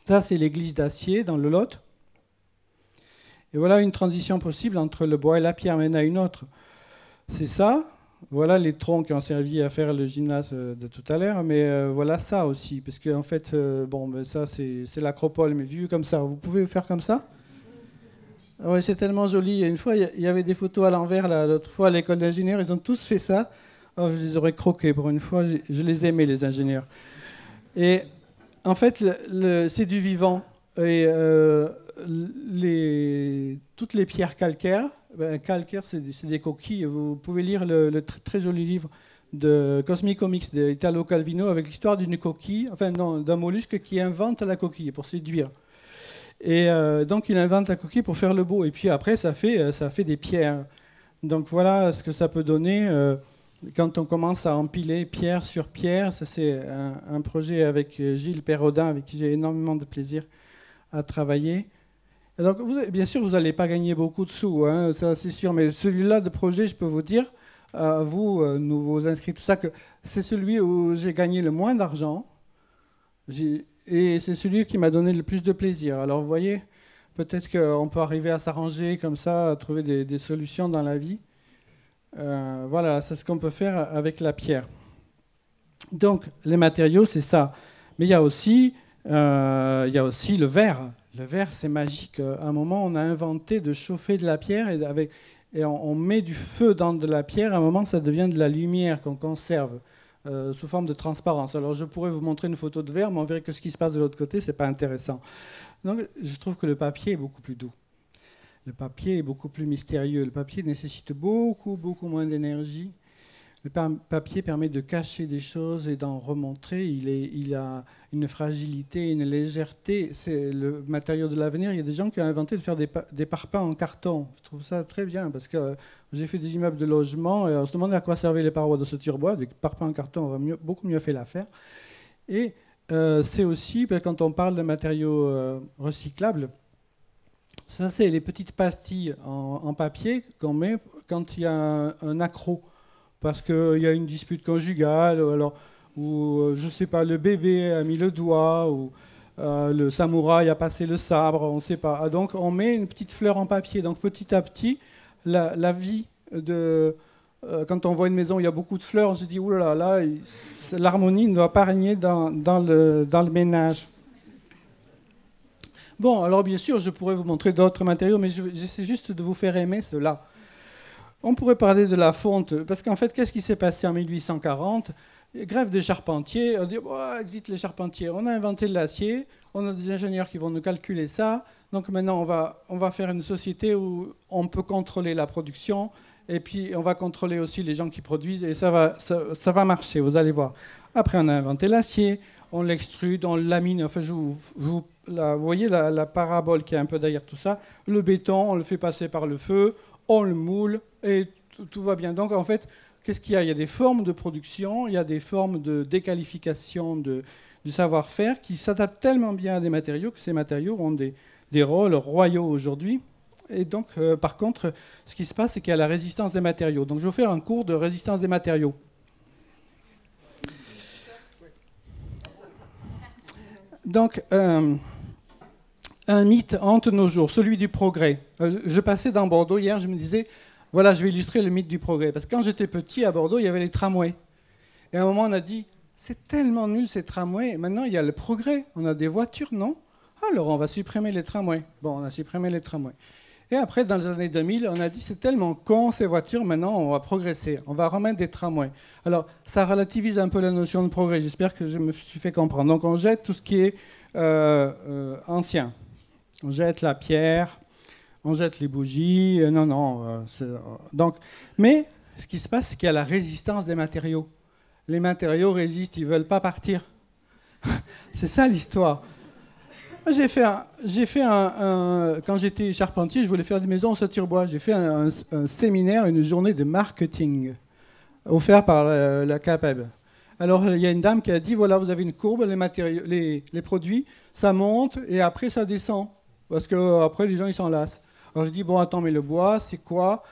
Ça, c'est l'église d'Acier, dans le Lot. Et voilà une transition possible entre le bois et la pierre. Mais il y en a une autre. C'est ça. Voilà les troncs qui ont servi à faire le gymnase de tout à l'heure. Mais voilà ça aussi. Parce qu'en fait, ça, c'est l'acropole, mais vu comme ça. Vous pouvez faire comme ça ? Oui, c'est tellement joli. Une fois, il y avait des photos à l'envers. L'autre fois, à l'école d'ingénieurs, ils ont tous fait ça. Oh, je les aurais croqués pour une fois. Je les aimais, les ingénieurs. Et en fait, c'est du vivant. Et toutes les pierres calcaires, calcaire, c'est des coquilles. Vous pouvez lire le très joli livre de Cosmic Comics d'Italo Calvino avec l'histoire d'une coquille, enfin non, d'un mollusque qui invente la coquille pour séduire. Et donc il invente la coquille pour faire le beau. Et puis après, ça fait des pierres. Donc voilà ce que ça peut donner quand on commence à empiler pierre sur pierre. Ça, c'est un projet avec Gilles Perrodin, avec qui j'ai énormément de plaisir à travailler. Et donc, bien sûr, vous n'allez pas gagner beaucoup de sous, hein, ça c'est sûr. Mais celui-là de projet, je peux vous dire, vous, nouveaux inscrits, tout ça, que c'est celui où j'ai gagné le moins d'argent. Et c'est celui qui m'a donné le plus de plaisir. Alors, vous voyez, peut-être qu'on peut arriver à s'arranger comme ça, à trouver des solutions dans la vie. Voilà, c'est ce qu'on peut faire avec la pierre. Donc, les matériaux, c'est ça. Mais il y a aussi le verre. Le verre, c'est magique. À un moment, on a inventé de chauffer de la pierre et on met du feu dans de la pierre. À un moment, ça devient de la lumière qu'on conserve sous forme de transparence. Alors, je pourrais vous montrer une photo de verre, mais on verrait que ce qui se passe de l'autre côté, c'est pas intéressant. Donc, je trouve que le papier est beaucoup plus doux. Le papier est beaucoup plus mystérieux. Le papier nécessite beaucoup, beaucoup moins d'énergie. Le papier permet de cacher des choses et d'en remontrer. Il a une fragilité, une légèreté. C'est le matériau de l'avenir. Il y a des gens qui ont inventé de faire des parpaings en carton. Je trouve ça très bien parce que j'ai fait des immeubles de logement et on se demandait à quoi servaient les parois de ce turbois. Des parpaings en carton auraient beaucoup mieux fait l'affaire. Et c'est aussi, quand on parle de matériaux recyclables, ça c'est les petites pastilles en papier qu'on met quand il y a un accroc. Parce qu'il y a une dispute conjugale, ou je ne sais pas, le bébé a mis le doigt, ou le samouraï a passé le sabre, on ne sait pas. Ah, donc on met une petite fleur en papier. Donc petit à petit, la vie de... quand on voit une maison où il y a beaucoup de fleurs, on se dit, oulala, là, l'harmonie ne doit pas régner dans le ménage. Bon, alors bien sûr, je pourrais vous montrer d'autres matériaux, mais j'essaie juste de vous faire aimer cela. On pourrait parler de la fonte, parce qu'en fait, qu'est-ce qui s'est passé en 1840 ? Grève des charpentiers, on dit « exit les charpentiers ». On a inventé l'acier, on a des ingénieurs qui vont nous calculer ça. Donc maintenant, on va faire une société où on peut contrôler la production, et puis on va contrôler aussi les gens qui produisent, et ça va marcher, vous allez voir. Après, on a inventé l'acier, on l'extrude, on le lamine. Enfin, vous voyez la parabole qui est un peu derrière tout ça. Le béton, on le fait passer par le feu, on le moule et tout va bien. Donc en fait, qu'est-ce qu'il y a ? Il y a des formes de production, il y a des formes de déqualification du savoir-faire qui s'adaptent tellement bien à des matériaux que ces matériaux ont des rôles royaux aujourd'hui. Et donc, par contre, ce qui se passe, c'est qu'il y a la résistance des matériaux. Donc je vais vous faire un cours de résistance des matériaux. Donc, un mythe hante nos jours, celui du progrès. Je passais dans Bordeaux hier, je me disais, voilà, je vais illustrer le mythe du progrès. Parce que quand j'étais petit, à Bordeaux, il y avait les tramways. Et à un moment, on a dit, c'est tellement nul ces tramways. Et maintenant, il y a le progrès. On a des voitures, non ? Alors, on va supprimer les tramways. Bon, on a supprimé les tramways. Et après, dans les années 2000, on a dit, c'est tellement con ces voitures, maintenant, on va progresser. On va remettre des tramways. Alors, ça relativise un peu la notion de progrès. J'espère que je me suis fait comprendre. Donc, on jette tout ce qui est ancien. On jette la pierre, on jette les bougies. Non. Donc, mais ce qui se passe, c'est qu'il y a la résistance des matériaux. Les matériaux résistent, ils ne veulent pas partir. C'est ça l'histoire. Quand j'étais charpentier, je voulais faire des maisons en sature-bois. J'ai fait un séminaire, une journée de marketing offert par la CAPEB. Alors, il y a une dame qui a dit, voilà, vous avez une courbe, les produits, ça monte et après, ça descend. Parce qu'après, les gens, ils s'en lassent. Alors, je dis, bon, attends, mais le bois, c'est quoi?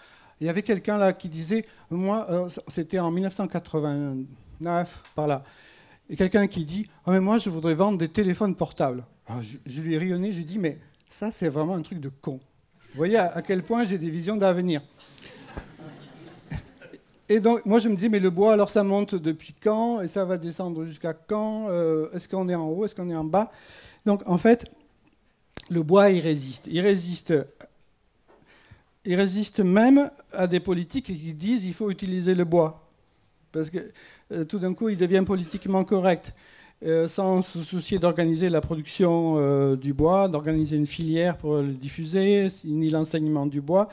Il y avait quelqu'un là qui disait, moi, c'était en 1989, par là. Et quelqu'un qui dit, ah, mais moi, je voudrais vendre des téléphones portables. Alors, je lui ai rayonné, je lui ai dit, mais ça, c'est vraiment un truc de con. Vous voyez à quel point j'ai des visions d'avenir. Et donc, moi, je me dis, mais le bois, alors ça monte depuis quand? Et ça va descendre jusqu'à quand? Est-ce qu'on est en haut? Est-ce qu'on est en bas? Donc, en fait, le bois, il résiste. Il résiste même à des politiques qui disent qu'il faut utiliser le bois. Parce que tout d'un coup, il devient politiquement correct, sans se soucier d'organiser la production du bois, d'organiser une filière pour le diffuser, ni l'enseignement du bois.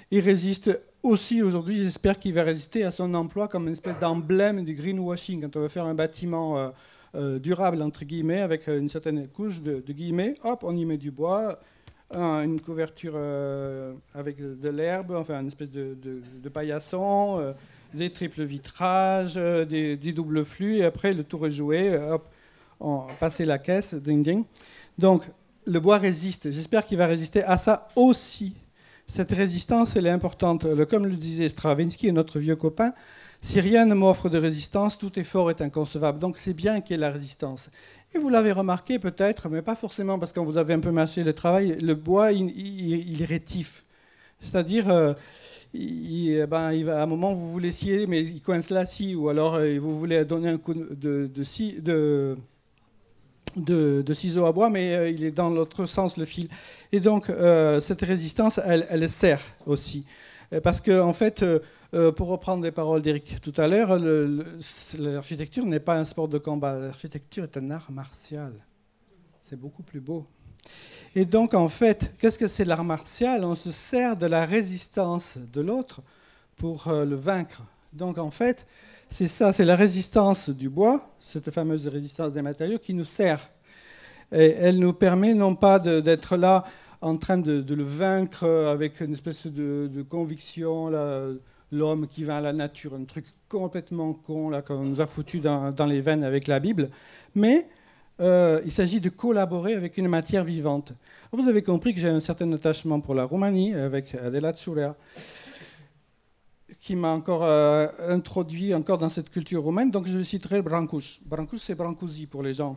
Il résiste aussi aujourd'hui, j'espère qu'il va résister à son emploi comme une espèce d'emblème du greenwashing. Quand on veut faire un bâtiment durable, entre guillemets, avec une certaine couche de guillemets, hop, on y met du bois, une couverture avec de l'herbe, enfin une espèce de paillasson, des triples vitrages, des doubles flux, et après le tour est joué, hop, on passe la caisse, ding ding. Donc le bois résiste, j'espère qu'il va résister à ça aussi. Cette résistance, elle est importante. Comme le disait Stravinsky, notre vieux copain, si rien ne m'offre de résistance, tout effort est inconcevable. Donc c'est bien qu'il y ait la résistance. Et vous l'avez remarqué peut-être, mais pas forcément parce qu'on vous avez un peu mâché le travail, le bois, il est rétif. C'est-à-dire, à un moment, vous voulez scier, mais il coince la scie, ou alors vous voulez donner un coup de ciseaux à bois, mais il est dans l'autre sens, le fil. Et donc, cette résistance, elle sert aussi. Parce qu'en fait, pour reprendre les paroles d'Éric tout à l'heure, l'architecture n'est pas un sport de combat. L'architecture est un art martial. C'est beaucoup plus beau. Et donc, en fait, qu'est-ce que c'est l'art martial? On se sert de la résistance de l'autre pour le vaincre. Donc, en fait, c'est ça, c'est la résistance du bois, cette fameuse résistance des matériaux, qui nous sert. Et elle nous permet non pas d'être là en train de le vaincre avec une espèce de conviction, l'homme qui va à la nature, un truc complètement con là, qu'on nous a foutu dans les veines avec la Bible, mais il s'agit de collaborer avec une matière vivante. Vous avez compris que j'ai un certain attachement pour la Roumanie, avec Adela Tsurea, qui m'a encore introduit encore dans cette culture roumaine. Donc je citerai Brancuș. Brancuș, c'est Brancusi pour les gens.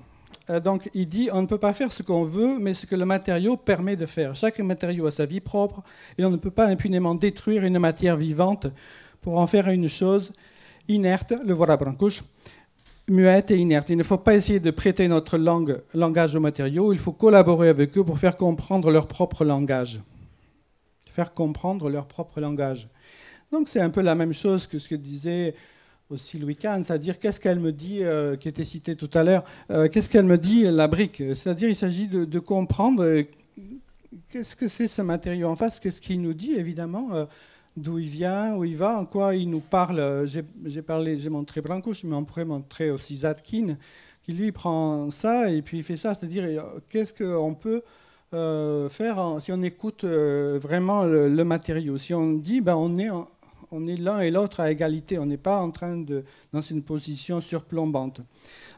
Donc il dit, on ne peut pas faire ce qu'on veut, mais ce que le matériau permet de faire. Chaque matériau a sa vie propre, et on ne peut pas impunément détruire une matière vivante pour en faire une chose inerte, le voilà Brancuș, muette et inerte. Il ne faut pas essayer de prêter notre langage aux matériaux, il faut collaborer avec eux pour faire comprendre leur propre langage. Faire comprendre leur propre langage. Donc c'est un peu la même chose que ce que disait aussi Louis Kahn, c'est-à-dire qu'est-ce qu'elle me dit, qui était cité tout à l'heure, qu'est-ce qu'elle me dit, la brique. C'est-à-dire il s'agit de comprendre qu'est-ce que c'est ce matériau en face, qu'est-ce qu'il nous dit, évidemment, d'où il vient, où il va, en quoi il nous parle. J'ai montré Brancuș, mais on pourrait montrer aussi Zadkine, qui lui prend ça et puis il fait ça, c'est-à-dire qu'est-ce qu'on peut faire si on écoute vraiment le matériau. Si on dit, on est l'un et l'autre à égalité, on n'est pas en train dans une position surplombante.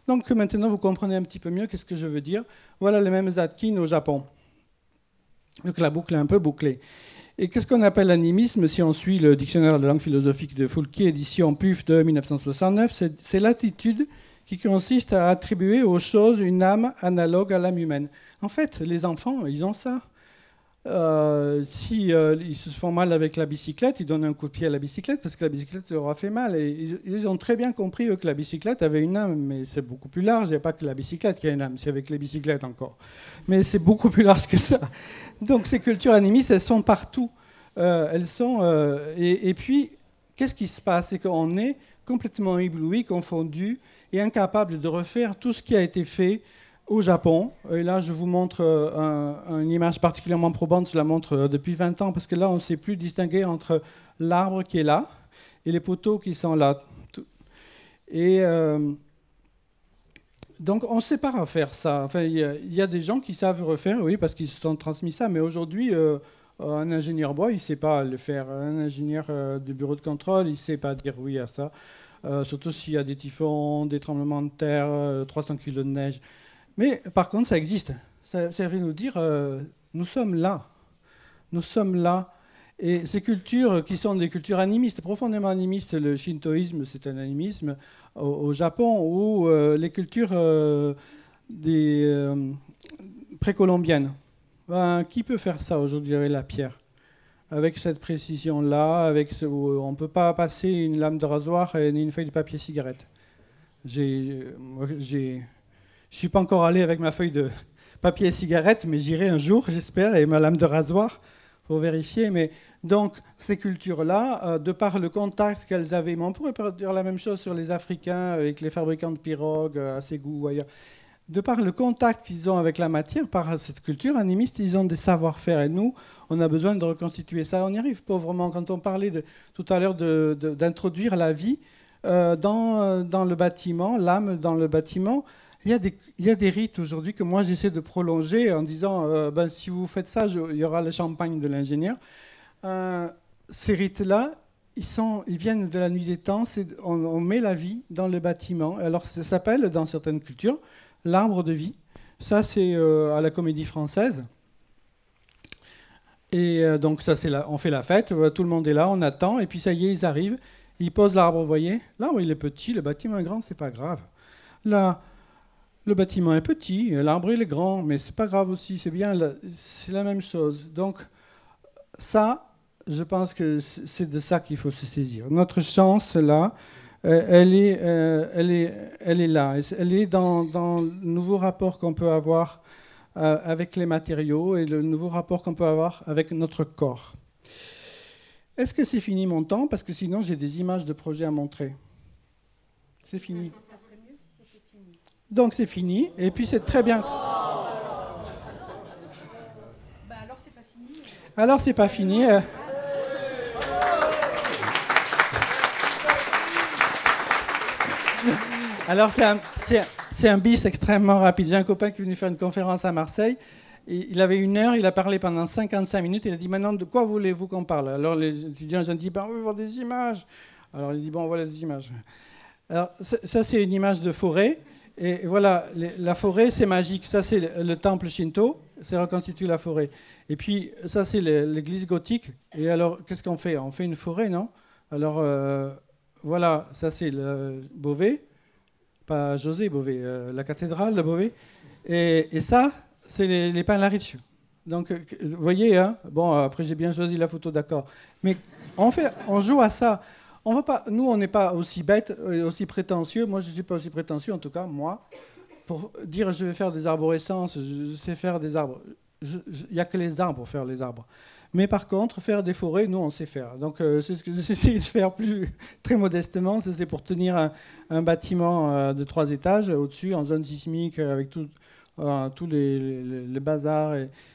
Donc maintenant, vous comprenez un petit peu mieux qu'est-ce que je veux dire. Voilà les mêmes Zadkine au Japon. Donc la boucle est un peu bouclée. Et qu'est-ce qu'on appelle l'animisme si on suit le dictionnaire de langue philosophique de Foulquier, édition PUF de 1969? C'est l'attitude qui consiste à attribuer aux choses une âme analogue à l'âme humaine. En fait, les enfants, ils ont ça. Si ils se font mal avec la bicyclette, ils donnent un coup de pied à la bicyclette parce que la bicyclette leur a fait mal. Et ils ont très bien compris eux, que la bicyclette avait une âme, mais c'est beaucoup plus large. Il n'y a pas que la bicyclette qui a une âme, c'est avec les bicyclettes encore. Mais c'est beaucoup plus large que ça. Donc ces cultures animistes, elles sont partout. Elles sont, et puis, qu'est-ce qui se passe? C'est qu'on est complètement ébloui, confondu et incapable de refaire tout ce qui a été fait au Japon. Et là, je vous montre une image particulièrement probante. Je la montre depuis 20 ans, parce que là, on ne sait plus distinguer entre l'arbre qui est là et les poteaux qui sont là. Et donc, on ne sait pas refaire ça. Enfin, il y a des gens qui savent refaire, oui, parce qu'ils se sont transmis ça. Mais aujourd'hui, un ingénieur bois, il ne sait pas le faire. Un ingénieur de bureau de contrôle, il ne sait pas dire oui à ça. Surtout s'il y a des typhons, des tremblements de terre, 300 kg de neige. Mais par contre, ça existe. Ça veut nous dire, nous sommes là. Nous sommes là. Et ces cultures qui sont des cultures animistes, profondément animistes, le shintoïsme, c'est un animisme au Japon, ou les cultures précolombiennes. Ben, qui peut faire ça aujourd'hui avec la pierre? Avec cette précision-là, on ne peut pas passer une lame de rasoir ni une feuille de papier cigarette. Je ne suis pas encore allé avec ma feuille de papier et cigarette, mais j'irai un jour, j'espère, et ma lame de rasoir pour vérifier. Mais donc, ces cultures-là, de par le contact qu'elles avaient, mais on pourrait dire la même chose sur les Africains, avec les fabricants de pirogues à Ségou ou ailleurs. De par le contact qu'ils ont avec la matière, par cette culture animiste, ils ont des savoir-faire. Et nous, on a besoin de reconstituer ça. On y arrive pauvrement. Quand on parlait tout à l'heure d'introduire la vie dans le bâtiment, l'âme dans le bâtiment, il y a des rites aujourd'hui que moi j'essaie de prolonger en disant ben, si vous faites ça, il y aura le champagne de l'ingénieur. Ces rites-là, ils viennent de la nuit des temps. On met la vie dans le bâtiment. Alors ça s'appelle, dans certaines cultures, l'arbre de vie. Ça, c'est à la Comédie Française. Et donc, ça, on fait la fête. Tout le monde est là, on attend. Et puis, ça y est, ils arrivent. Ils posent l'arbre, vous voyez. L'arbre, il est petit. Le bâtiment est grand, c'est pas grave. Là, le bâtiment est petit. L'arbre, il est grand. Mais c'est pas grave aussi. C'est bien. C'est la même chose. Donc, ça, je pense que c'est de ça qu'il faut se saisir. Notre chance, là, elle est là. Elle est dans le nouveau rapport qu'on peut avoir avec les matériaux et le nouveau rapport qu'on peut avoir avec notre corps. Est-ce que c'est fini mon temps? Parce que sinon, j'ai des images de projets à montrer. C'est fini. Ça serait mieux si c'était fini. Donc, c'est fini. Et puis, c'est très bien. Bah, alors, c'est pas fini. Alors, c'est pas fini. Alors, c'est un bis extrêmement rapide. J'ai un copain qui est venu faire une conférence à Marseille. Et il avait 1 heure, il a parlé pendant 55 minutes. Il a dit, maintenant, de quoi voulez-vous qu'on parle? Alors, les étudiants ont dit, ben, on veut voir des images. Alors, il dit, bon, voilà des images. Alors, ça, c'est une image de forêt. Et voilà, la forêt, c'est magique. Ça, c'est le temple Shinto. C'est reconstituer la forêt. Et puis, ça, c'est l'église gothique. Et alors, qu'est-ce qu'on fait? On fait une forêt, non? Alors, voilà, ça, c'est le Beauvais. Pas José Beauvais, la cathédrale de Beauvais. Et ça, c'est les pins Lariche. Donc, vous voyez, hein, bon, après j'ai bien choisi la photo, d'accord. Mais on joue à ça. On va pas, nous, on n'est pas aussi bêtes, aussi prétentieux. Moi, je ne suis pas aussi prétentieux, en tout cas, moi, pour dire je vais faire des arborescences, je sais faire des arbres. Il n'y a que les arbres pour faire les arbres. Mais par contre, faire des forêts, nous, on sait faire. Donc, c'est ce que j'essaie de faire très modestement. C'est pour tenir un bâtiment de 3 étages au-dessus, en zone sismique, avec tous les bazars.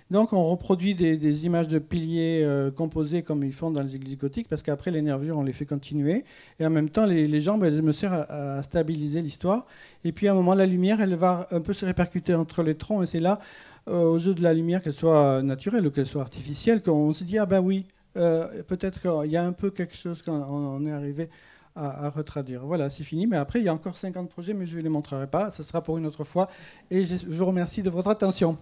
Donc, on reproduit des images de piliers composés comme ils font dans les églises gothiques, parce qu'après, les nervures, on les fait continuer. Et en même temps, les jambes, elles me servent à stabiliser l'histoire. Et puis, à un moment, la lumière, elle va un peu se répercuter entre les troncs. Et c'est là, au jeu de la lumière, qu'elle soit naturelle ou qu'elle soit artificielle, qu'on se dit, ah ben oui, peut-être qu'il y a un peu quelque chose qu'on est arrivé à retraduire. Voilà, c'est fini. Mais après, il y a encore 50 projets, mais je ne les montrerai pas. Ce sera pour une autre fois. Et je vous remercie de votre attention.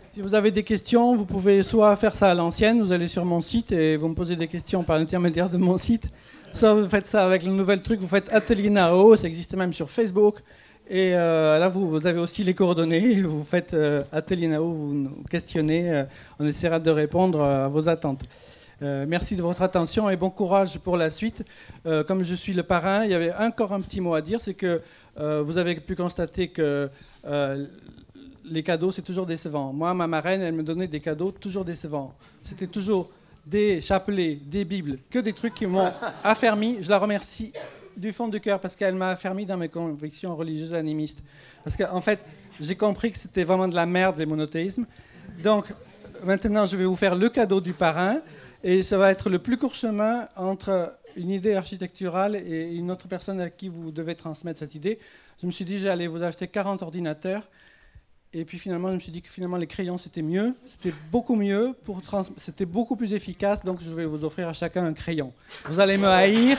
Si vous avez des questions, vous pouvez soit faire ça à l'ancienne, vous allez sur mon site et vous me posez des questions par l'intermédiaire de mon site, soit vous faites ça avec le nouvel truc, vous faites Atelier Nao, ça existe même sur Facebook, Et là, vous avez aussi les coordonnées. Vous faites Atelier Nao, vous nous questionnez. On essaiera de répondre à vos attentes. Merci de votre attention et bon courage pour la suite. Comme je suis le parrain, il y avait encore un petit mot à dire, c'est que vous avez pu constater que les cadeaux, c'est toujours décevant. Moi, ma marraine, elle me donnait des cadeaux toujours décevants. C'était toujours des chapelets, des bibles, que des trucs qui m'ont affermi. Je la remercie du fond du cœur parce qu'elle m'a affermi dans mes convictions religieuses animistes. Parce qu'en fait, j'ai compris que c'était vraiment de la merde, les monothéismes. Donc, maintenant, je vais vous faire le cadeau du parrain. Et ça va être le plus court chemin entre une idée architecturale et une autre personne à qui vous devez transmettre cette idée. Je me suis dit, j'allais vous acheter 40 ordinateurs. Et puis finalement, je me suis dit que finalement, les crayons, c'était mieux. C'était beaucoup mieux. C'était beaucoup plus efficace. Donc, je vais vous offrir à chacun un crayon. Vous allez me haïr.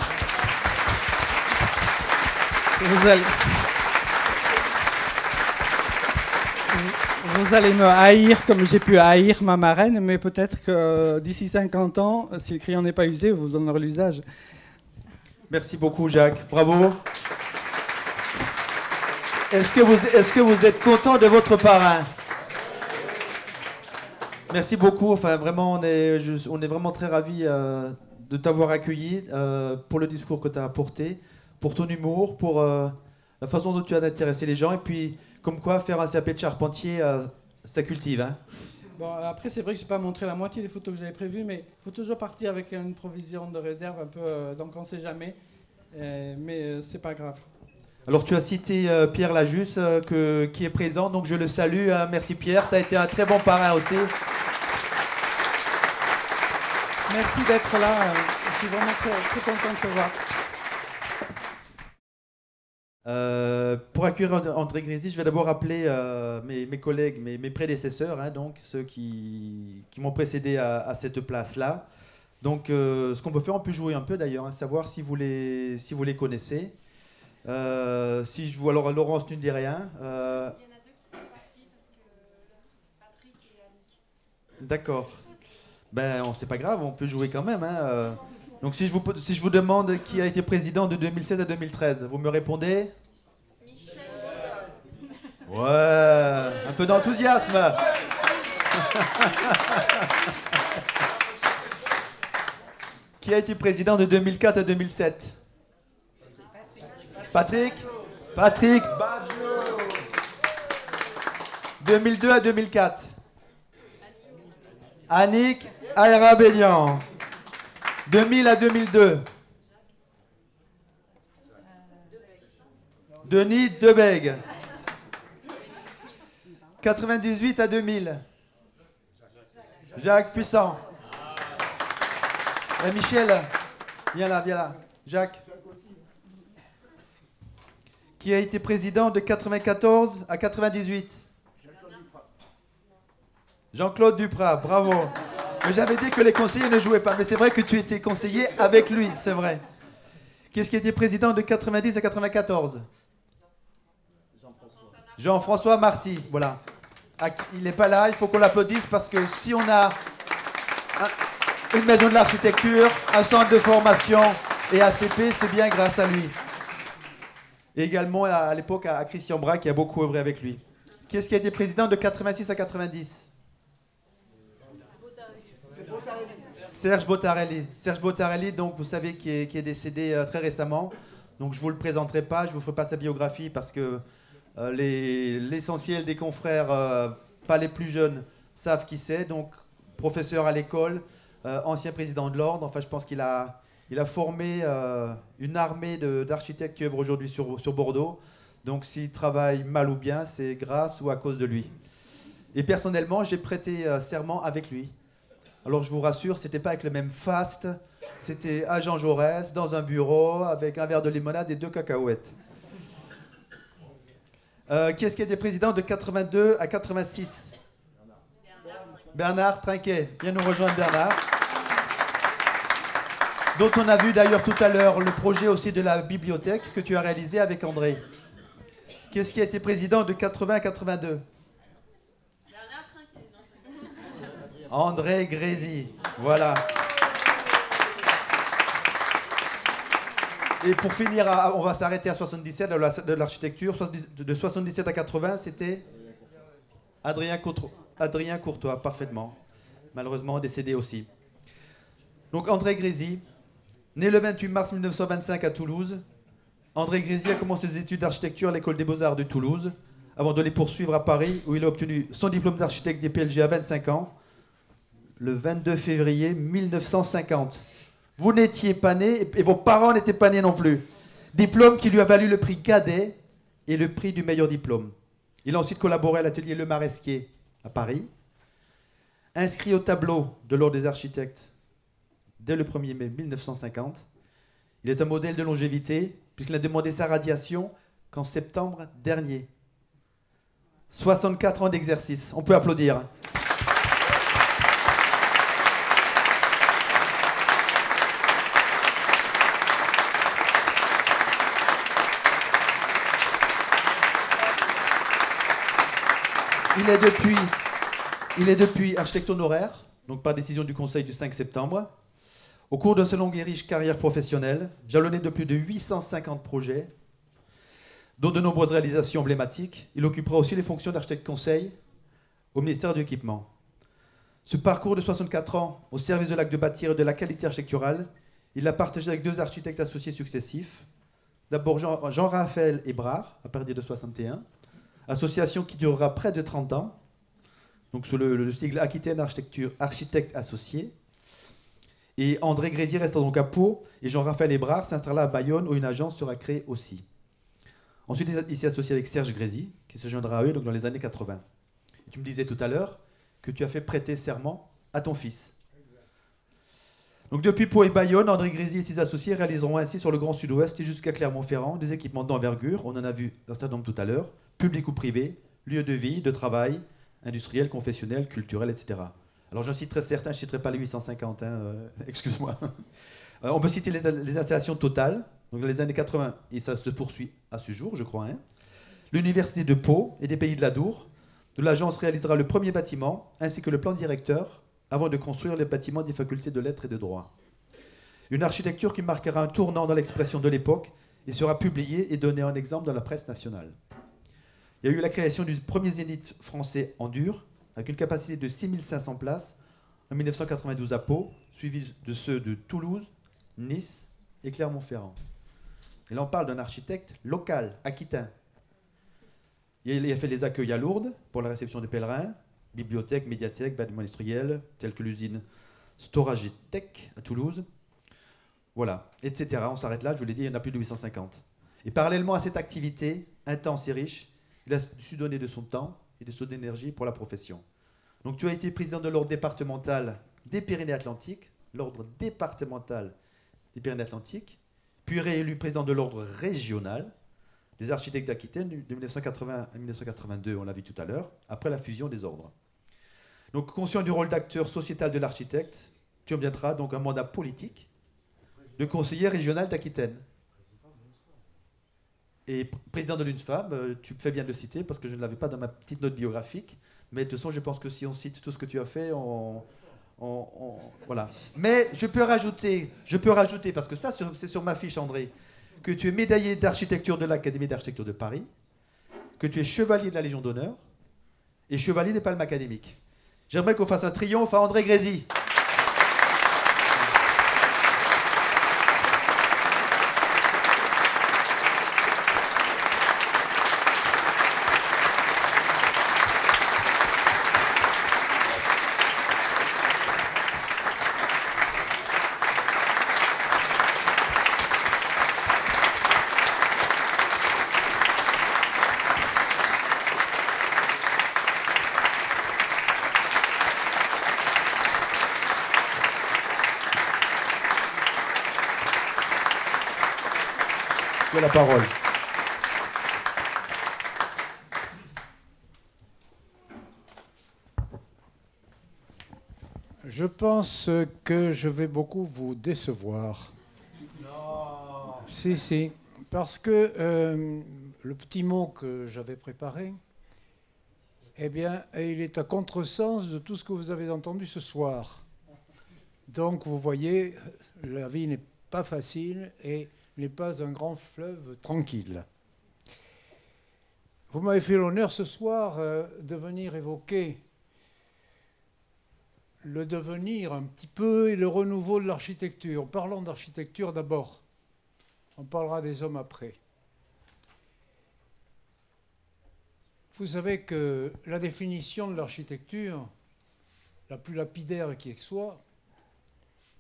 Vous allez me haïr comme j'ai pu haïr ma marraine, mais peut-être que d'ici 50 ans, si le crayon n'est pas usé, vous en aurez l'usage. Merci beaucoup, Jacques. Bravo. Est-ce que vous êtes content de votre parrain? Merci beaucoup. Enfin, vraiment, on est vraiment très ravis de t'avoir accueilli pour le discours que tu as apporté, pour ton humour, pour la façon dont tu as intéressé les gens. Et puis, comme quoi, faire un CAP de charpentier, ça cultive. Hein. Bon, après, c'est vrai que je n'ai pas montré la moitié des photos que j'avais prévues, mais il faut toujours partir avec une provision de réserve un peu, donc on ne sait jamais. Mais c'est pas grave. Alors, tu as cité Pierre Lajusse, qui est présent, donc je le salue. Hein. Merci Pierre, tu as été un très bon parrain aussi. Merci d'être là. Je suis vraiment très content de te voir. Pour accueillir André Grésy, je vais d'abord appeler mes collègues, mes prédécesseurs, hein, donc ceux qui m'ont précédé à cette place-là. Donc, ce qu'on peut faire, on peut jouer un peu d'ailleurs, hein, savoir si vous les connaissez. Si je vois alors Laurence, tu ne dis rien. Il y en a deux qui sont partis parce que Patrick et Annick. D'accord. Ben, c'est pas grave, on peut jouer quand même. Hein. Donc, si je vous demande qui a été président de 2007 à 2013, vous me répondez? Michel. Ouais, un peu d'enthousiasme. Qui a été président de 2004 à 2007? Patrick 2002 à 2004. Annick Aérabélian. 2000 à 2002. Denis Debègue. 98 à 2000. Jacques Puissant. Et Michel, viens là. Jacques. Qui a été président de 94 à 98. Jean-Claude Duprat, bravo. Mais j'avais dit que les conseillers ne jouaient pas, mais c'est vrai que tu étais conseiller avec lui, c'est vrai. Qu'est-ce qui était président de 90 à 94? Jean-François Marty, voilà. Il n'est pas là, il faut qu'on l'applaudisse parce que si on a une maison de l'architecture, un centre de formation et ACP, c'est bien grâce à lui. Et également à l'époque à Christian Braque qui a beaucoup œuvré avec lui. Qu'est-ce qui a été président de 86 à 90? Serge Bottarelli. Serge Bottarelli, donc vous savez, qui est décédé très récemment. Donc je ne vous le présenterai pas, je ne vous ferai pas sa biographie parce que l'essentiel des confrères, pas les plus jeunes, savent qui c'est. Donc professeur à l'école, ancien président de l'ordre. Enfin, je pense qu'il a formé une armée d'architectes qui œuvrent aujourd'hui sur Bordeaux. Donc s'il travaille mal ou bien, c'est grâce ou à cause de lui. Et personnellement, j'ai prêté serment avec lui. Alors je vous rassure, c'était pas avec le même faste, c'était à Jean Jaurès, dans un bureau, avec un verre de limonade et 2 cacahuètes. Qui est-ce qui était président de 82 à 86? Bernard Trinquet. Viens nous rejoindre, Bernard. Dont on a vu d'ailleurs tout à l'heure le projet aussi de la bibliothèque que tu as réalisé avec André. Qui est-ce qui a été président de 80 à 82? André Grésy, voilà. Et pour finir, on va s'arrêter à 77 de l'architecture. De 77 à 80, c'était Adrien Courtois, parfaitement. Malheureusement décédé aussi. Donc André Grésy, né le 28 mars 1925 à Toulouse. André Grésy a commencé ses études d'architecture à l'école des Beaux-Arts de Toulouse, avant de les poursuivre à Paris, où il a obtenu son diplôme d'architecte des PLG à 25 ans, le 22 février 1950. Vous n'étiez pas né, et vos parents n'étaient pas nés non plus. Diplôme qui lui a valu le prix Cadet et le prix du meilleur diplôme. Il a ensuite collaboré à l'atelier Le Maresquier à Paris. Inscrit au tableau de l'Ordre des architectes dès le 1er mai 1950, il est un modèle de longévité, puisqu'il a demandé sa radiation qu'en septembre dernier. 64 ans d'exercice. On peut applaudir. Il est depuis architecte honoraire, donc par décision du Conseil du 5 septembre. Au cours de sa longue et riche carrière professionnelle, jalonné de plus de 850 projets, dont de nombreuses réalisations emblématiques, il occupera aussi les fonctions d'architecte conseil au ministère de l'Équipement. Ce parcours de 64 ans au service de l'acte de bâtir et de la qualité architecturale, il l'a partagé avec deux architectes associés successifs. D'abord Jean-Raphaël Hébrard, à partir de 61, association qui durera près de 30 ans, donc sous le sigle Aquitaine Architecture Architecte Associé. Et André Grésy restera donc à Pau, et Jean-Raphaël Hébrard s'installera à Bayonne, où une agence sera créée aussi. Ensuite, il s'est associé avec Serge Grésy, qui se joindra à eux donc dans les années 80. Et tu me disais tout à l'heure que tu as fait prêter serment à ton fils. Donc depuis Pau et Bayonne, André Grésy et ses associés réaliseront ainsi sur le Grand Sud-Ouest et jusqu'à Clermont-Ferrand des équipements d'envergure, on en a vu un certain nombre tout à l'heure, publics ou privés, lieux de vie, de travail, industriels, confessionnels, culturels, etc. Alors j'en citerai certains, je ne citerai pas les 850, excuse-moi. On peut citer les installations totales, donc dans les années 80, et ça se poursuit à ce jour, je crois. L'Université de Pau et des Pays de l'Adour, où l'agence réalisera le premier bâtiment, ainsi que le plan directeur, avant de construire les bâtiments des facultés de lettres et de droit. Une architecture qui marquera un tournant dans l'expression de l'époque et sera publiée et donnée en exemple dans la presse nationale. Il y a eu la création du premier zénith français en dur, avec une capacité de 6500 places, en 1992 à Pau, suivi de ceux de Toulouse, Nice et Clermont-Ferrand. Et là, on parle d'un architecte local, aquitain. Il a fait les accueils à Lourdes pour la réception des pèlerins, bibliothèque, médiathèque, bâtiments industriels, tels que l'usine Storagitech à Toulouse. Voilà, etc. On s'arrête là, je vous l'ai dit, il y en a plus de 850. Et parallèlement à cette activité intense et riche, il a su donner de son temps et de son énergie pour la profession. Donc tu as été président de l'ordre départemental des Pyrénées-Atlantiques, l'ordre départemental des Pyrénées-Atlantiques, puis réélu président de l'ordre régional des architectes d'Aquitaine de 1980 à 1982, on l'a vu tout à l'heure, après la fusion des ordres. Donc conscient du rôle d'acteur sociétal de l'architecte, tu obtiendras donc un mandat politique de conseiller régional d'Aquitaine. Et président de l'UNSFAM, tu fais bien de le citer parce que je ne l'avais pas dans ma petite note biographique, mais de toute façon je pense que si on cite tout ce que tu as fait, voilà. Mais je peux rajouter, parce que ça c'est sur ma fiche André, que tu es médaillé d'architecture de l'Académie d'architecture de Paris, que tu es chevalier de la Légion d'honneur et chevalier des Palmes académiques. J'aimerais qu'on fasse un triomphe à André Grésy. La parole. Je pense que je vais beaucoup vous décevoir. Non. Si. Parce que le petit mot que j'avais préparé, eh bien, il est à contresens de tout ce que vous avez entendu ce soir. Donc, vous voyez, la vie n'est pas facile et n'est pas un grand fleuve tranquille. Vous m'avez fait l'honneur ce soir de venir évoquer le devenir un petit peu et le renouveau de l'architecture. Parlons d'architecture d'abord. On parlera des hommes après. Vous savez que la définition de l'architecture, la plus lapidaire qui soit,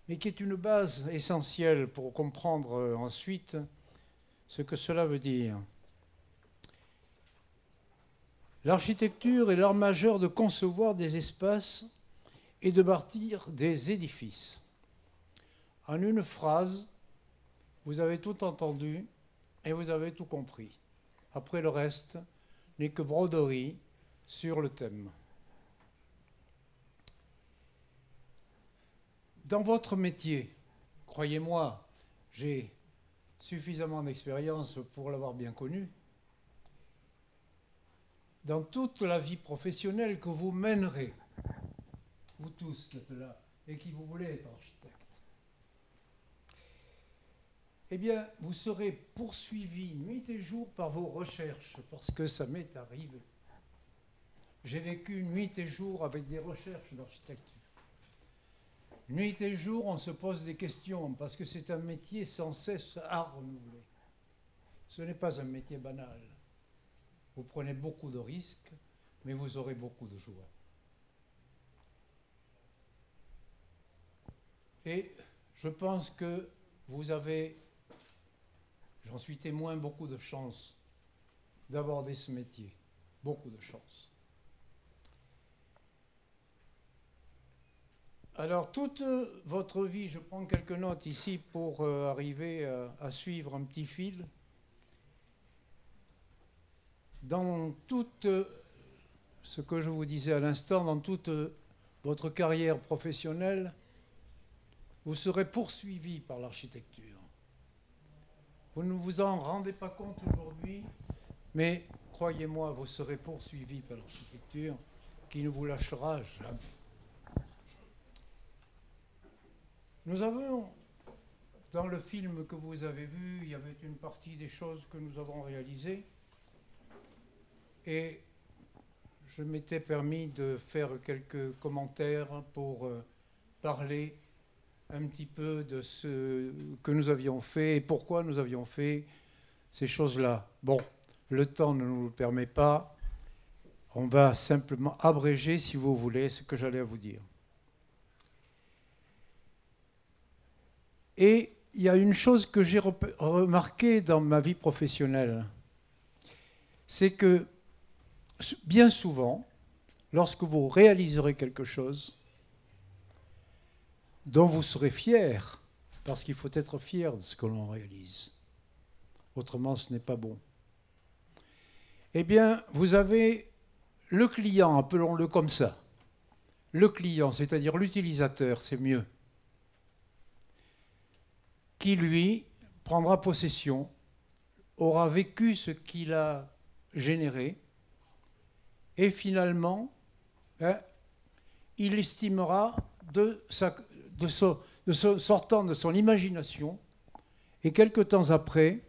mais qui est une base essentielle pour comprendre ensuite ce que cela veut dire. L'architecture est l'art majeur de concevoir des espaces et de bâtir des édifices. En une phrase, vous avez tout entendu et vous avez tout compris. Après, le reste n'est que broderie sur le thème. Dans votre métier, croyez-moi, j'ai suffisamment d'expérience pour l'avoir bien connu, dans toute la vie professionnelle que vous mènerez, vous tous qui êtes là et qui vous voulez être architecte, eh bien, vous serez poursuivi nuit et jour par vos recherches, parce que ça m'est arrivé. J'ai vécu nuit et jour avec des recherches d'architecture. Nuit et jour, on se pose des questions, parce que c'est un métier sans cesse à renouveler. Ce n'est pas un métier banal. Vous prenez beaucoup de risques, mais vous aurez beaucoup de joie. Et je pense que vous avez, j'en suis témoin, beaucoup de chance d'aborder ce métier. Beaucoup de chance. Alors, toute votre vie, je prends quelques notes ici pour arriver à suivre un petit fil. Dans tout ce que je vous disais à l'instant, dans toute votre carrière professionnelle, vous serez poursuivi par l'architecture. Vous ne vous en rendez pas compte aujourd'hui, mais croyez-moi, vous serez poursuivi par l'architecture qui ne vous lâchera jamais. Nous avons, dans le film que vous avez vu, il y avait une partie des choses que nous avons réalisées. Et je m'étais permis de faire quelques commentaires pour parler un petit peu de ce que nous avions fait et pourquoi nous avions fait ces choses-là. Bon, le temps ne nous le permet pas. On va simplement abréger, si vous voulez, ce que j'allais vous dire. Et il y a une chose que j'ai remarquée dans ma vie professionnelle, c'est que bien souvent, lorsque vous réaliserez quelque chose dont vous serez fier, parce qu'il faut être fier de ce que l'on réalise, autrement ce n'est pas bon, eh bien, vous avez le client, appelons-le comme ça, le client, c'est-à-dire l'utilisateur, c'est mieux, qui, lui, prendra possession, aura vécu ce qu'il a généré, et finalement, il estimera sortant de son imagination, et quelque temps après,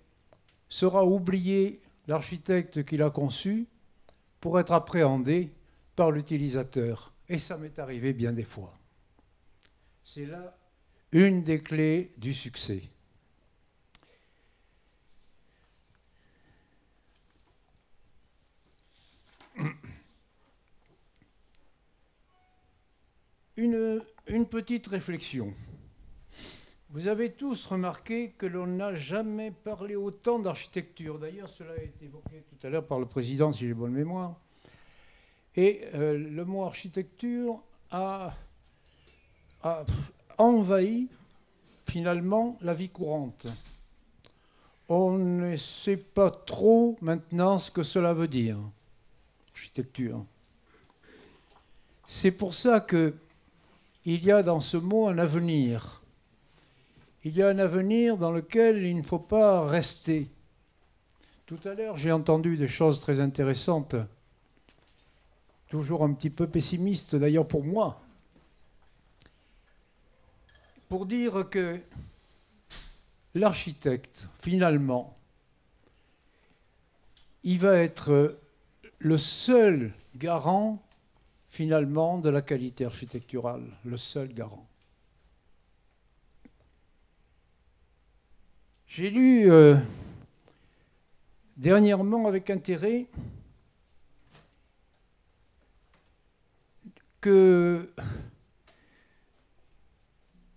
sera oublié l'architecte qu'il a conçu pour être appréhendé par l'utilisateur. Et ça m'est arrivé bien des fois. C'est là une des clés du succès. Une petite réflexion. Vous avez tous remarqué que l'on n'a jamais parlé autant d'architecture. D'ailleurs, cela a été évoqué tout à l'heure par le président, si j'ai bonne mémoire. Et le mot architecture a envahi finalement la vie courante. On ne sait pas trop maintenant ce que cela veut dire, architecture. C'est pour ça qu'il y a dans ce mot un avenir. Il y a un avenir dans lequel il ne faut pas rester. Tout à l'heure, j'ai entendu des choses très intéressantes, toujours un petit peu pessimistes d'ailleurs pour moi, pour dire que l'architecte, finalement, il va être le seul garant, finalement, de la qualité architecturale, le seul garant. J'ai lu dernièrement avec intérêt que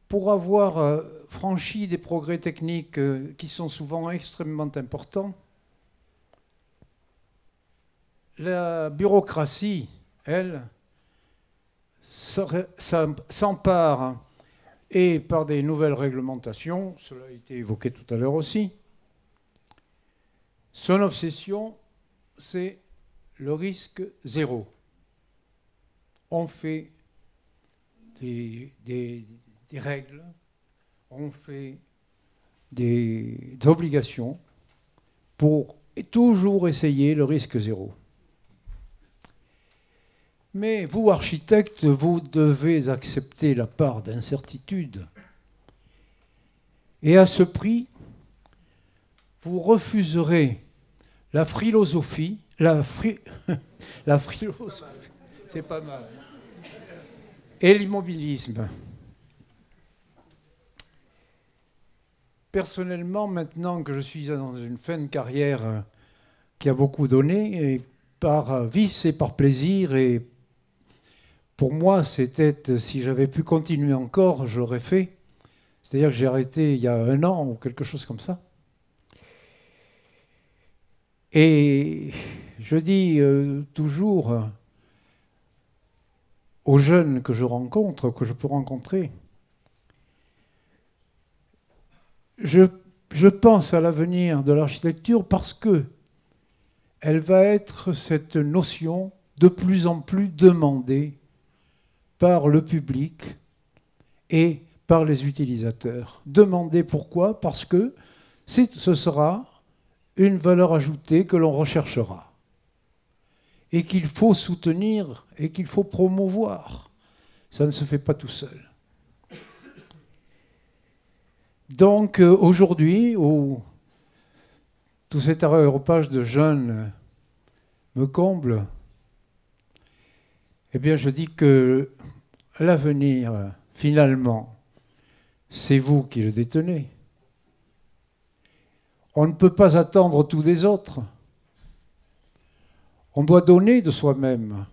pour avoir franchi des progrès techniques qui sont souvent extrêmement importants, la bureaucratie, elle, s'empare et par des nouvelles réglementations, cela a été évoqué tout à l'heure aussi. Son obsession, c'est le risque zéro. On fait des règles, on fait des obligations pour toujours essayer le risque zéro. Mais vous, architectes, vous devez accepter la part d'incertitude. Et à ce prix, vous refuserez la philosophie, la philosophie, c'est pas mal, et l'immobilisme. Personnellement, maintenant que je suis dans une fin de carrière qui a beaucoup donné, et par vice et par plaisir, et pour moi, c'était, si j'avais pu continuer encore, je l'aurais fait. C'est-à-dire que j'ai arrêté il y a 1 an ou quelque chose comme ça. Et je dis toujours aux jeunes que je rencontre, que je peux rencontrer, je pense à l'avenir de l'architecture parce que elle va être cette notion de plus en plus demandée par le public et par les utilisateurs. Demandée pourquoi? Parce que ce sera une valeur ajoutée que l'on recherchera et qu'il faut soutenir et qu'il faut promouvoir. Ça ne se fait pas tout seul. Donc aujourd'hui, où tout cet aréopage de jeunes me comble, eh bien je dis que l'avenir, finalement, c'est vous qui le détenez. On ne peut pas attendre tout des autres. On doit donner de soi-même.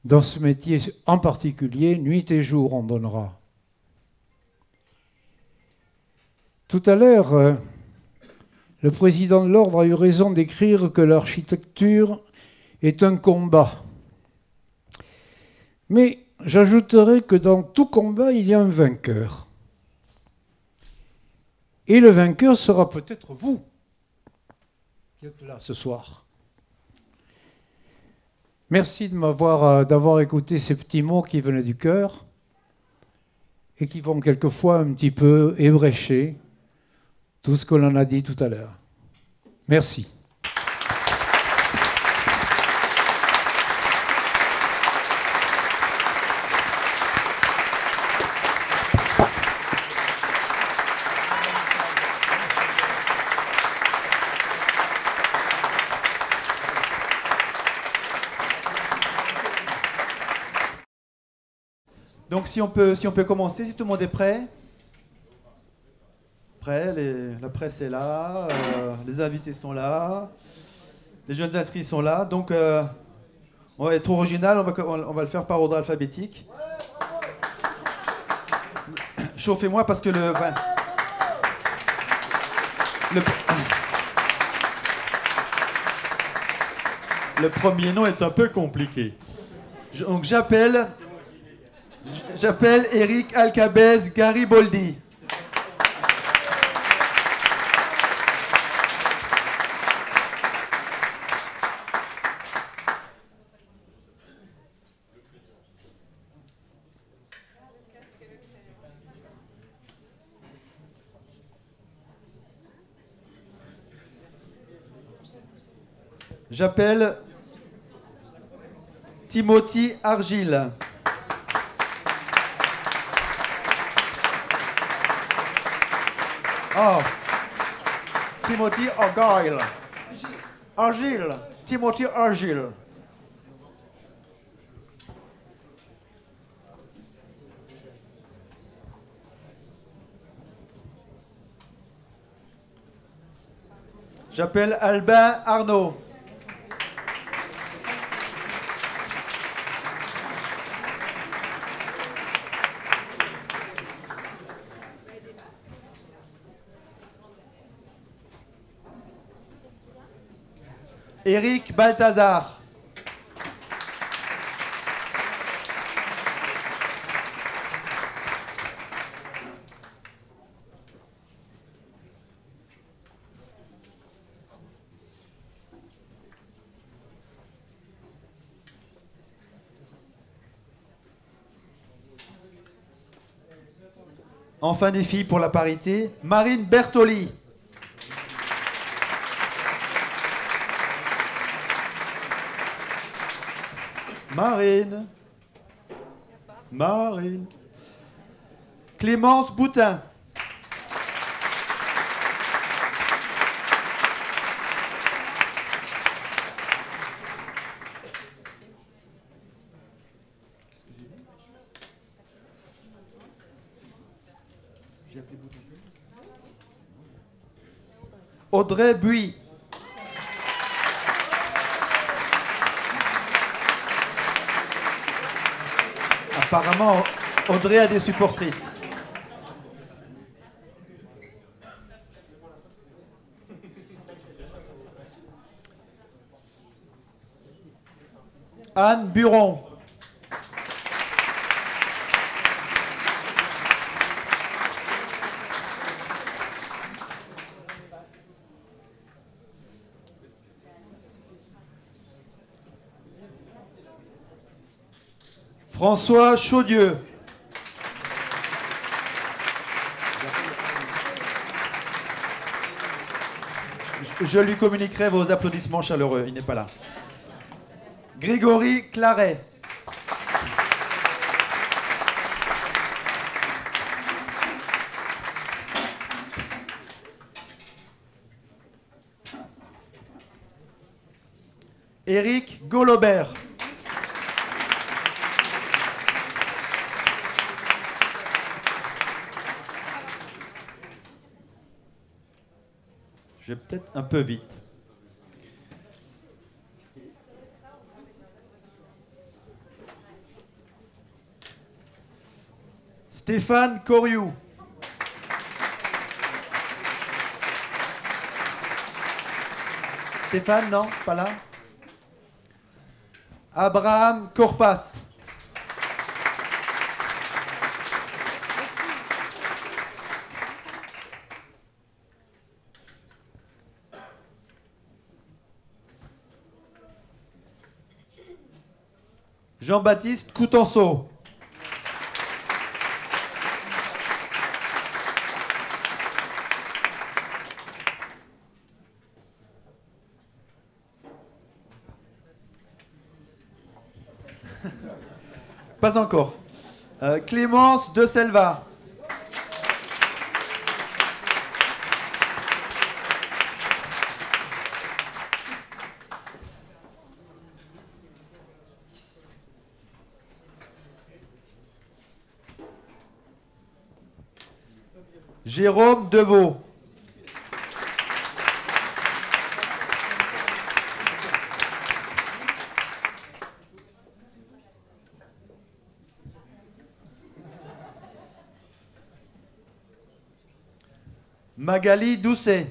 Dans ce métier en particulier, nuit et jour, on donnera. Tout à l'heure, le président de l'Ordre a eu raison d'écrire que l'architecture est un combat. Mais j'ajouterai que dans tout combat, il y a un vainqueur. Et le vainqueur sera peut-être vous qui êtes là ce soir. Merci d'avoir écouté ces petits mots qui venaient du cœur et qui vont quelquefois un petit peu ébrécher tout ce que l'on a dit tout à l'heure. Merci. Donc si on peut commencer, si tout le monde est prêt. Prêt, la presse est là, les invités sont là, les jeunes inscrits sont là. Donc on va être trop original, on va le faire par ordre alphabétique. Chauffez-moi parce que le premier nom est un peu compliqué. Donc j'appelle Eric Alcabez Gariboldi. J'appelle Timothy Argile. Oh. Timothy Argyle. Argyle. Timothy Argyle. J'appelle Albin Arnaud. Éric Balthazar. Enfin des filles pour la parité, Marine Bertoli. Marine. Marine. Clémence Boutin. Audrey Buis. Apparemment, Audrey a des supportrices. Anne Buron. François Chaudieu. Je lui communiquerai vos applaudissements chaleureux, il n'est pas là. Grégory Claret. Éric Golobert. Je vais peut-être un peu vite. Stéphane Coriou. Stéphane, non, pas là. Abraham Corpas. Jean-Baptiste Coutenceau. Pas encore. Clémence de Selva. Jérôme Deveau. Magali Doucet.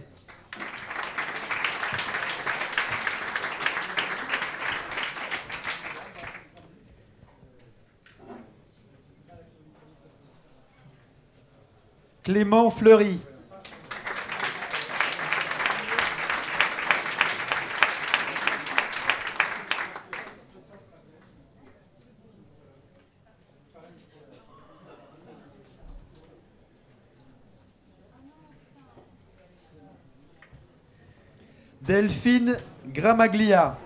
Clément Fleury. Delphine Gramaglia.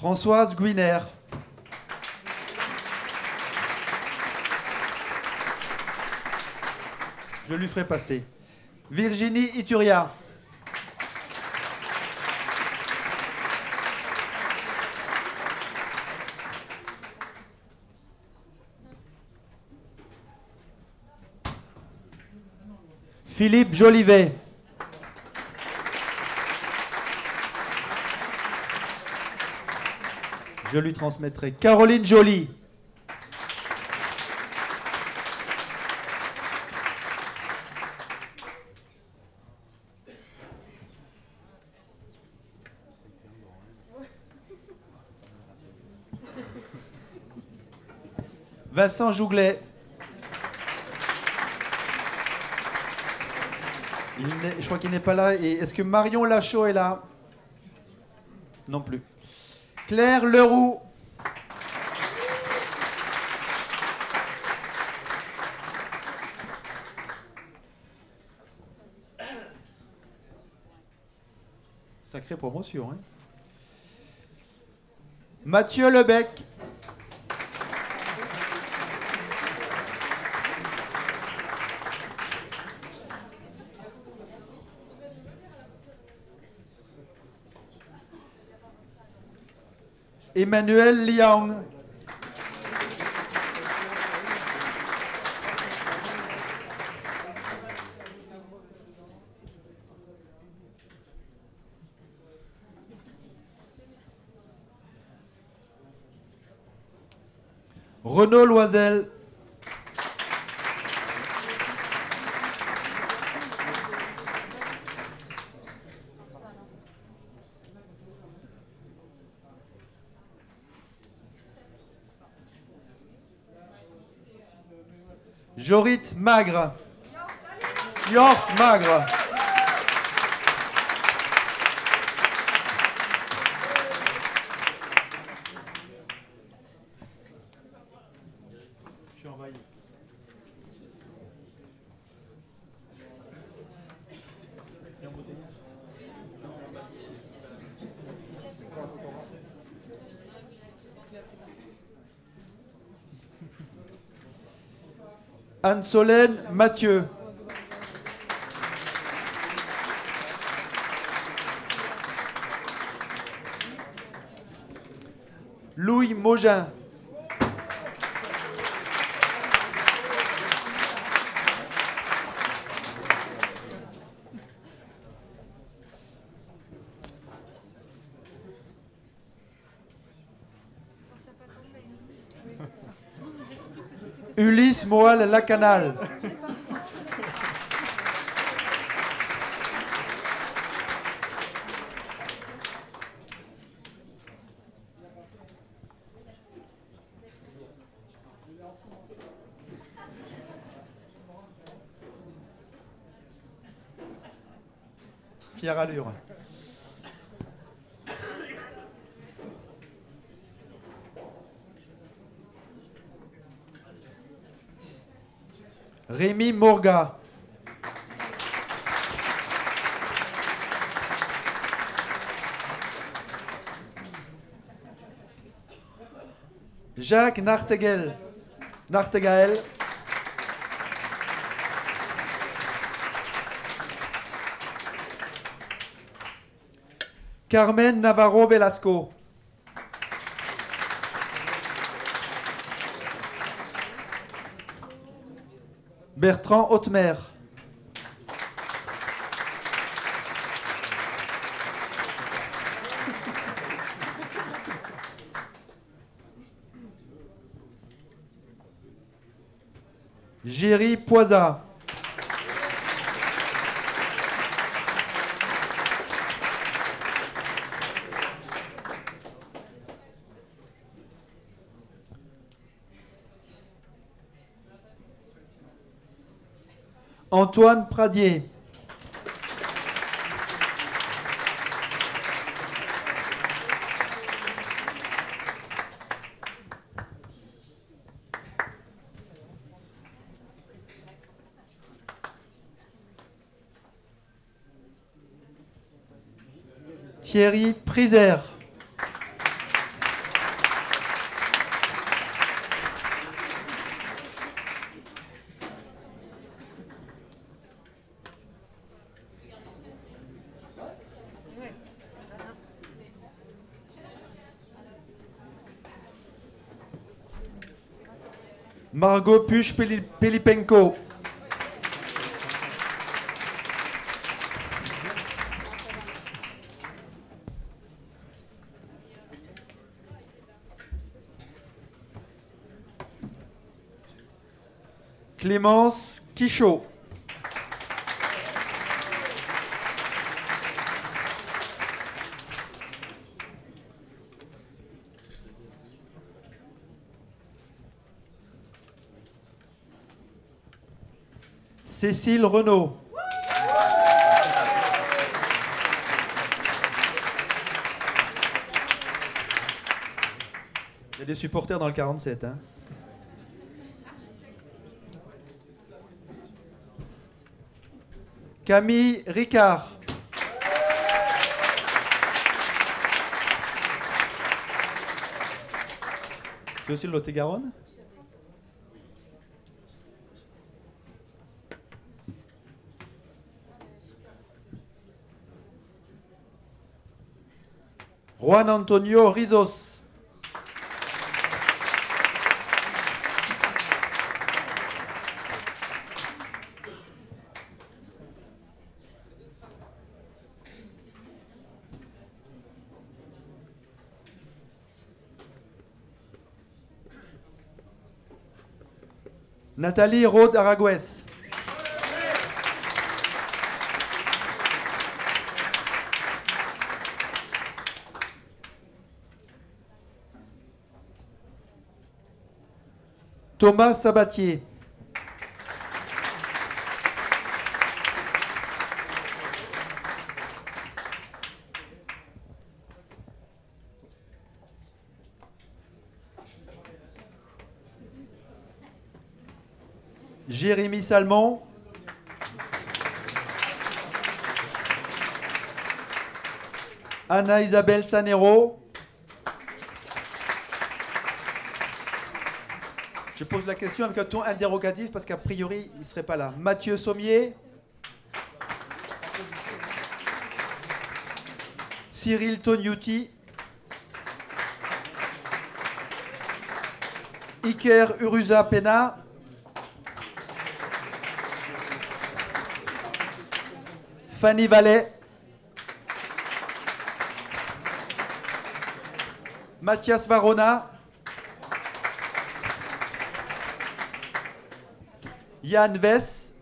Françoise Guiner. Je lui ferai passer. Virginie Ituria. Philippe Jolivet. Je lui transmettrai Caroline Joly. Vincent Jouglet. Je crois qu'il n'est pas là. Et est-ce que Marion Lachaud est là? Non plus. Claire Leroux. Sacrée promotion, hein. Mathieu Lebec. Emmanuel Liang. Renaud Loisel. Jorit Magre. York Magre. Je suis envahi. Anne-Solène Mathieu. Louis Mogin. Attention à pas tomber. Hein. Vous êtes plus petite que Ulysse Moal Lacanal. Fière allure. Rémi Morga. Jacques Nartegael. Carmen Navarro Velasco. Bertrand Hautemer. Géry Poisa. Antoine Pradier. Thierry Priser. Margot Puch-Pelipenko. Clémence Quichot. Cécile Renaud. Il y a des supporters dans le 47. Hein. Camille Ricard. C'est aussi le Lot-et-Garonne? Juan Antonio Rizos. Nathalie Rode Aragüez. Thomas Sabatier. Jérémy Salmon. Anna-Isabelle Sanero. Je pose la question avec un ton interrogatif parce qu'a priori, il ne serait pas là. Mathieu Sommier. Cyril Tognuti. Iker Uruza Pena. Fanny Vallet. Mathias Varona. Yann Vess.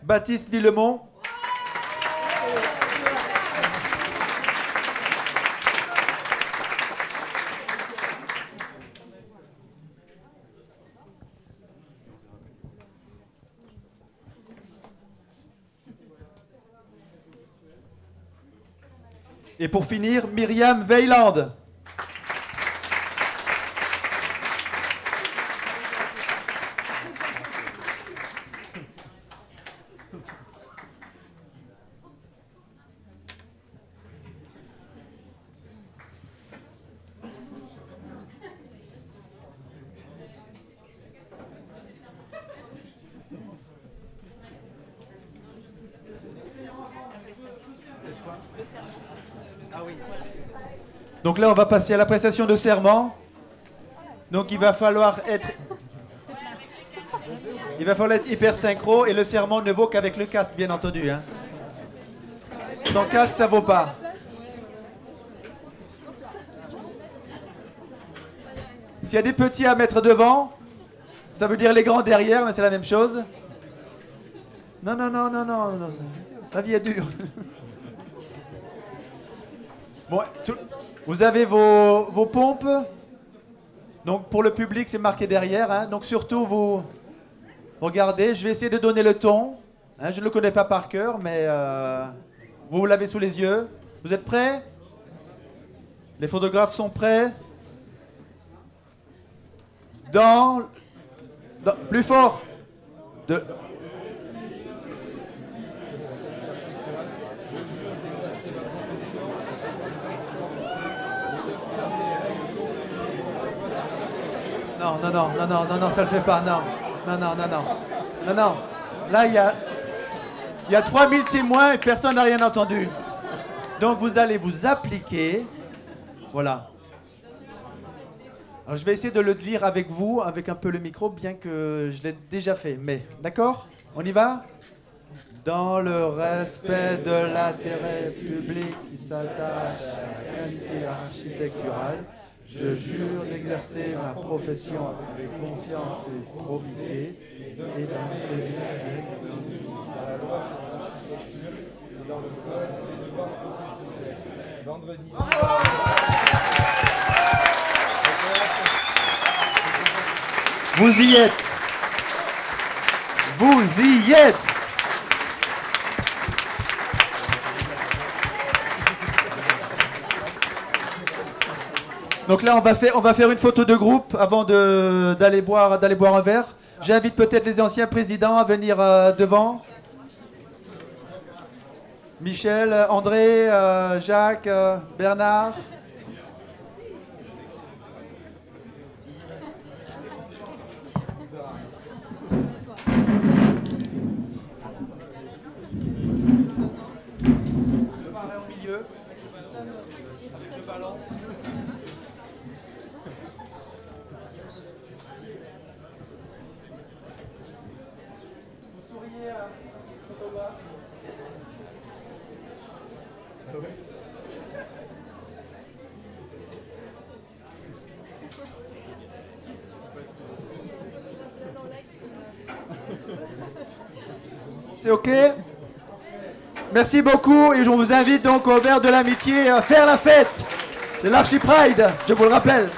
Baptiste Villemont. Et pour finir, Myriam Weiland. Donc là, on va passer à la prestation de serment. Donc il va falloir être hyper synchro et le serment ne vaut qu'avec le casque, bien entendu. Hein. Sans casque, ça vaut pas. S'il y a des petits à mettre devant, ça veut dire les grands derrière, mais c'est la même chose. Non, non, non, non, non, non. La vie est dure. Bon, vous avez vos pompes. Donc pour le public, c'est marqué derrière. Hein. Donc surtout, vous regardez. Je vais essayer de donner le ton. Hein, je ne le connais pas par cœur, mais vous l'avez sous les yeux. Vous êtes prêts? Les photographes sont prêts? Plus fort. Non, non, non, non, non, non, non, ça le fait pas, non. Non, non, non, non. Non, non. Là, il y a 3000 témoins et personne n'a rien entendu. Donc, vous allez vous appliquer. Voilà. Alors, je vais essayer de le lire avec vous, avec un peu le micro, bien que je l'ai déjà fait. Mais, d'accord? On y va? Dans le respect de l'intérêt public qui s'attache à la qualité architecturale, je jure d'exercer ma profession avec confiance et probité et d'inscrire la loi sur l'architecture dans le code et vendredi. Vous y êtes. Vous y êtes. Donc là, on va faire une photo de groupe avant d'aller boire un verre. J'invite peut-être les anciens présidents à venir devant. Michel, André, Jacques, Bernard. Le marin au milieu, avec le ballon. Vous souriez à photographe. C'est OK? Merci beaucoup et je vous invite donc au verre de l'amitié à faire la fête de l'Archi Pride, je vous le rappelle.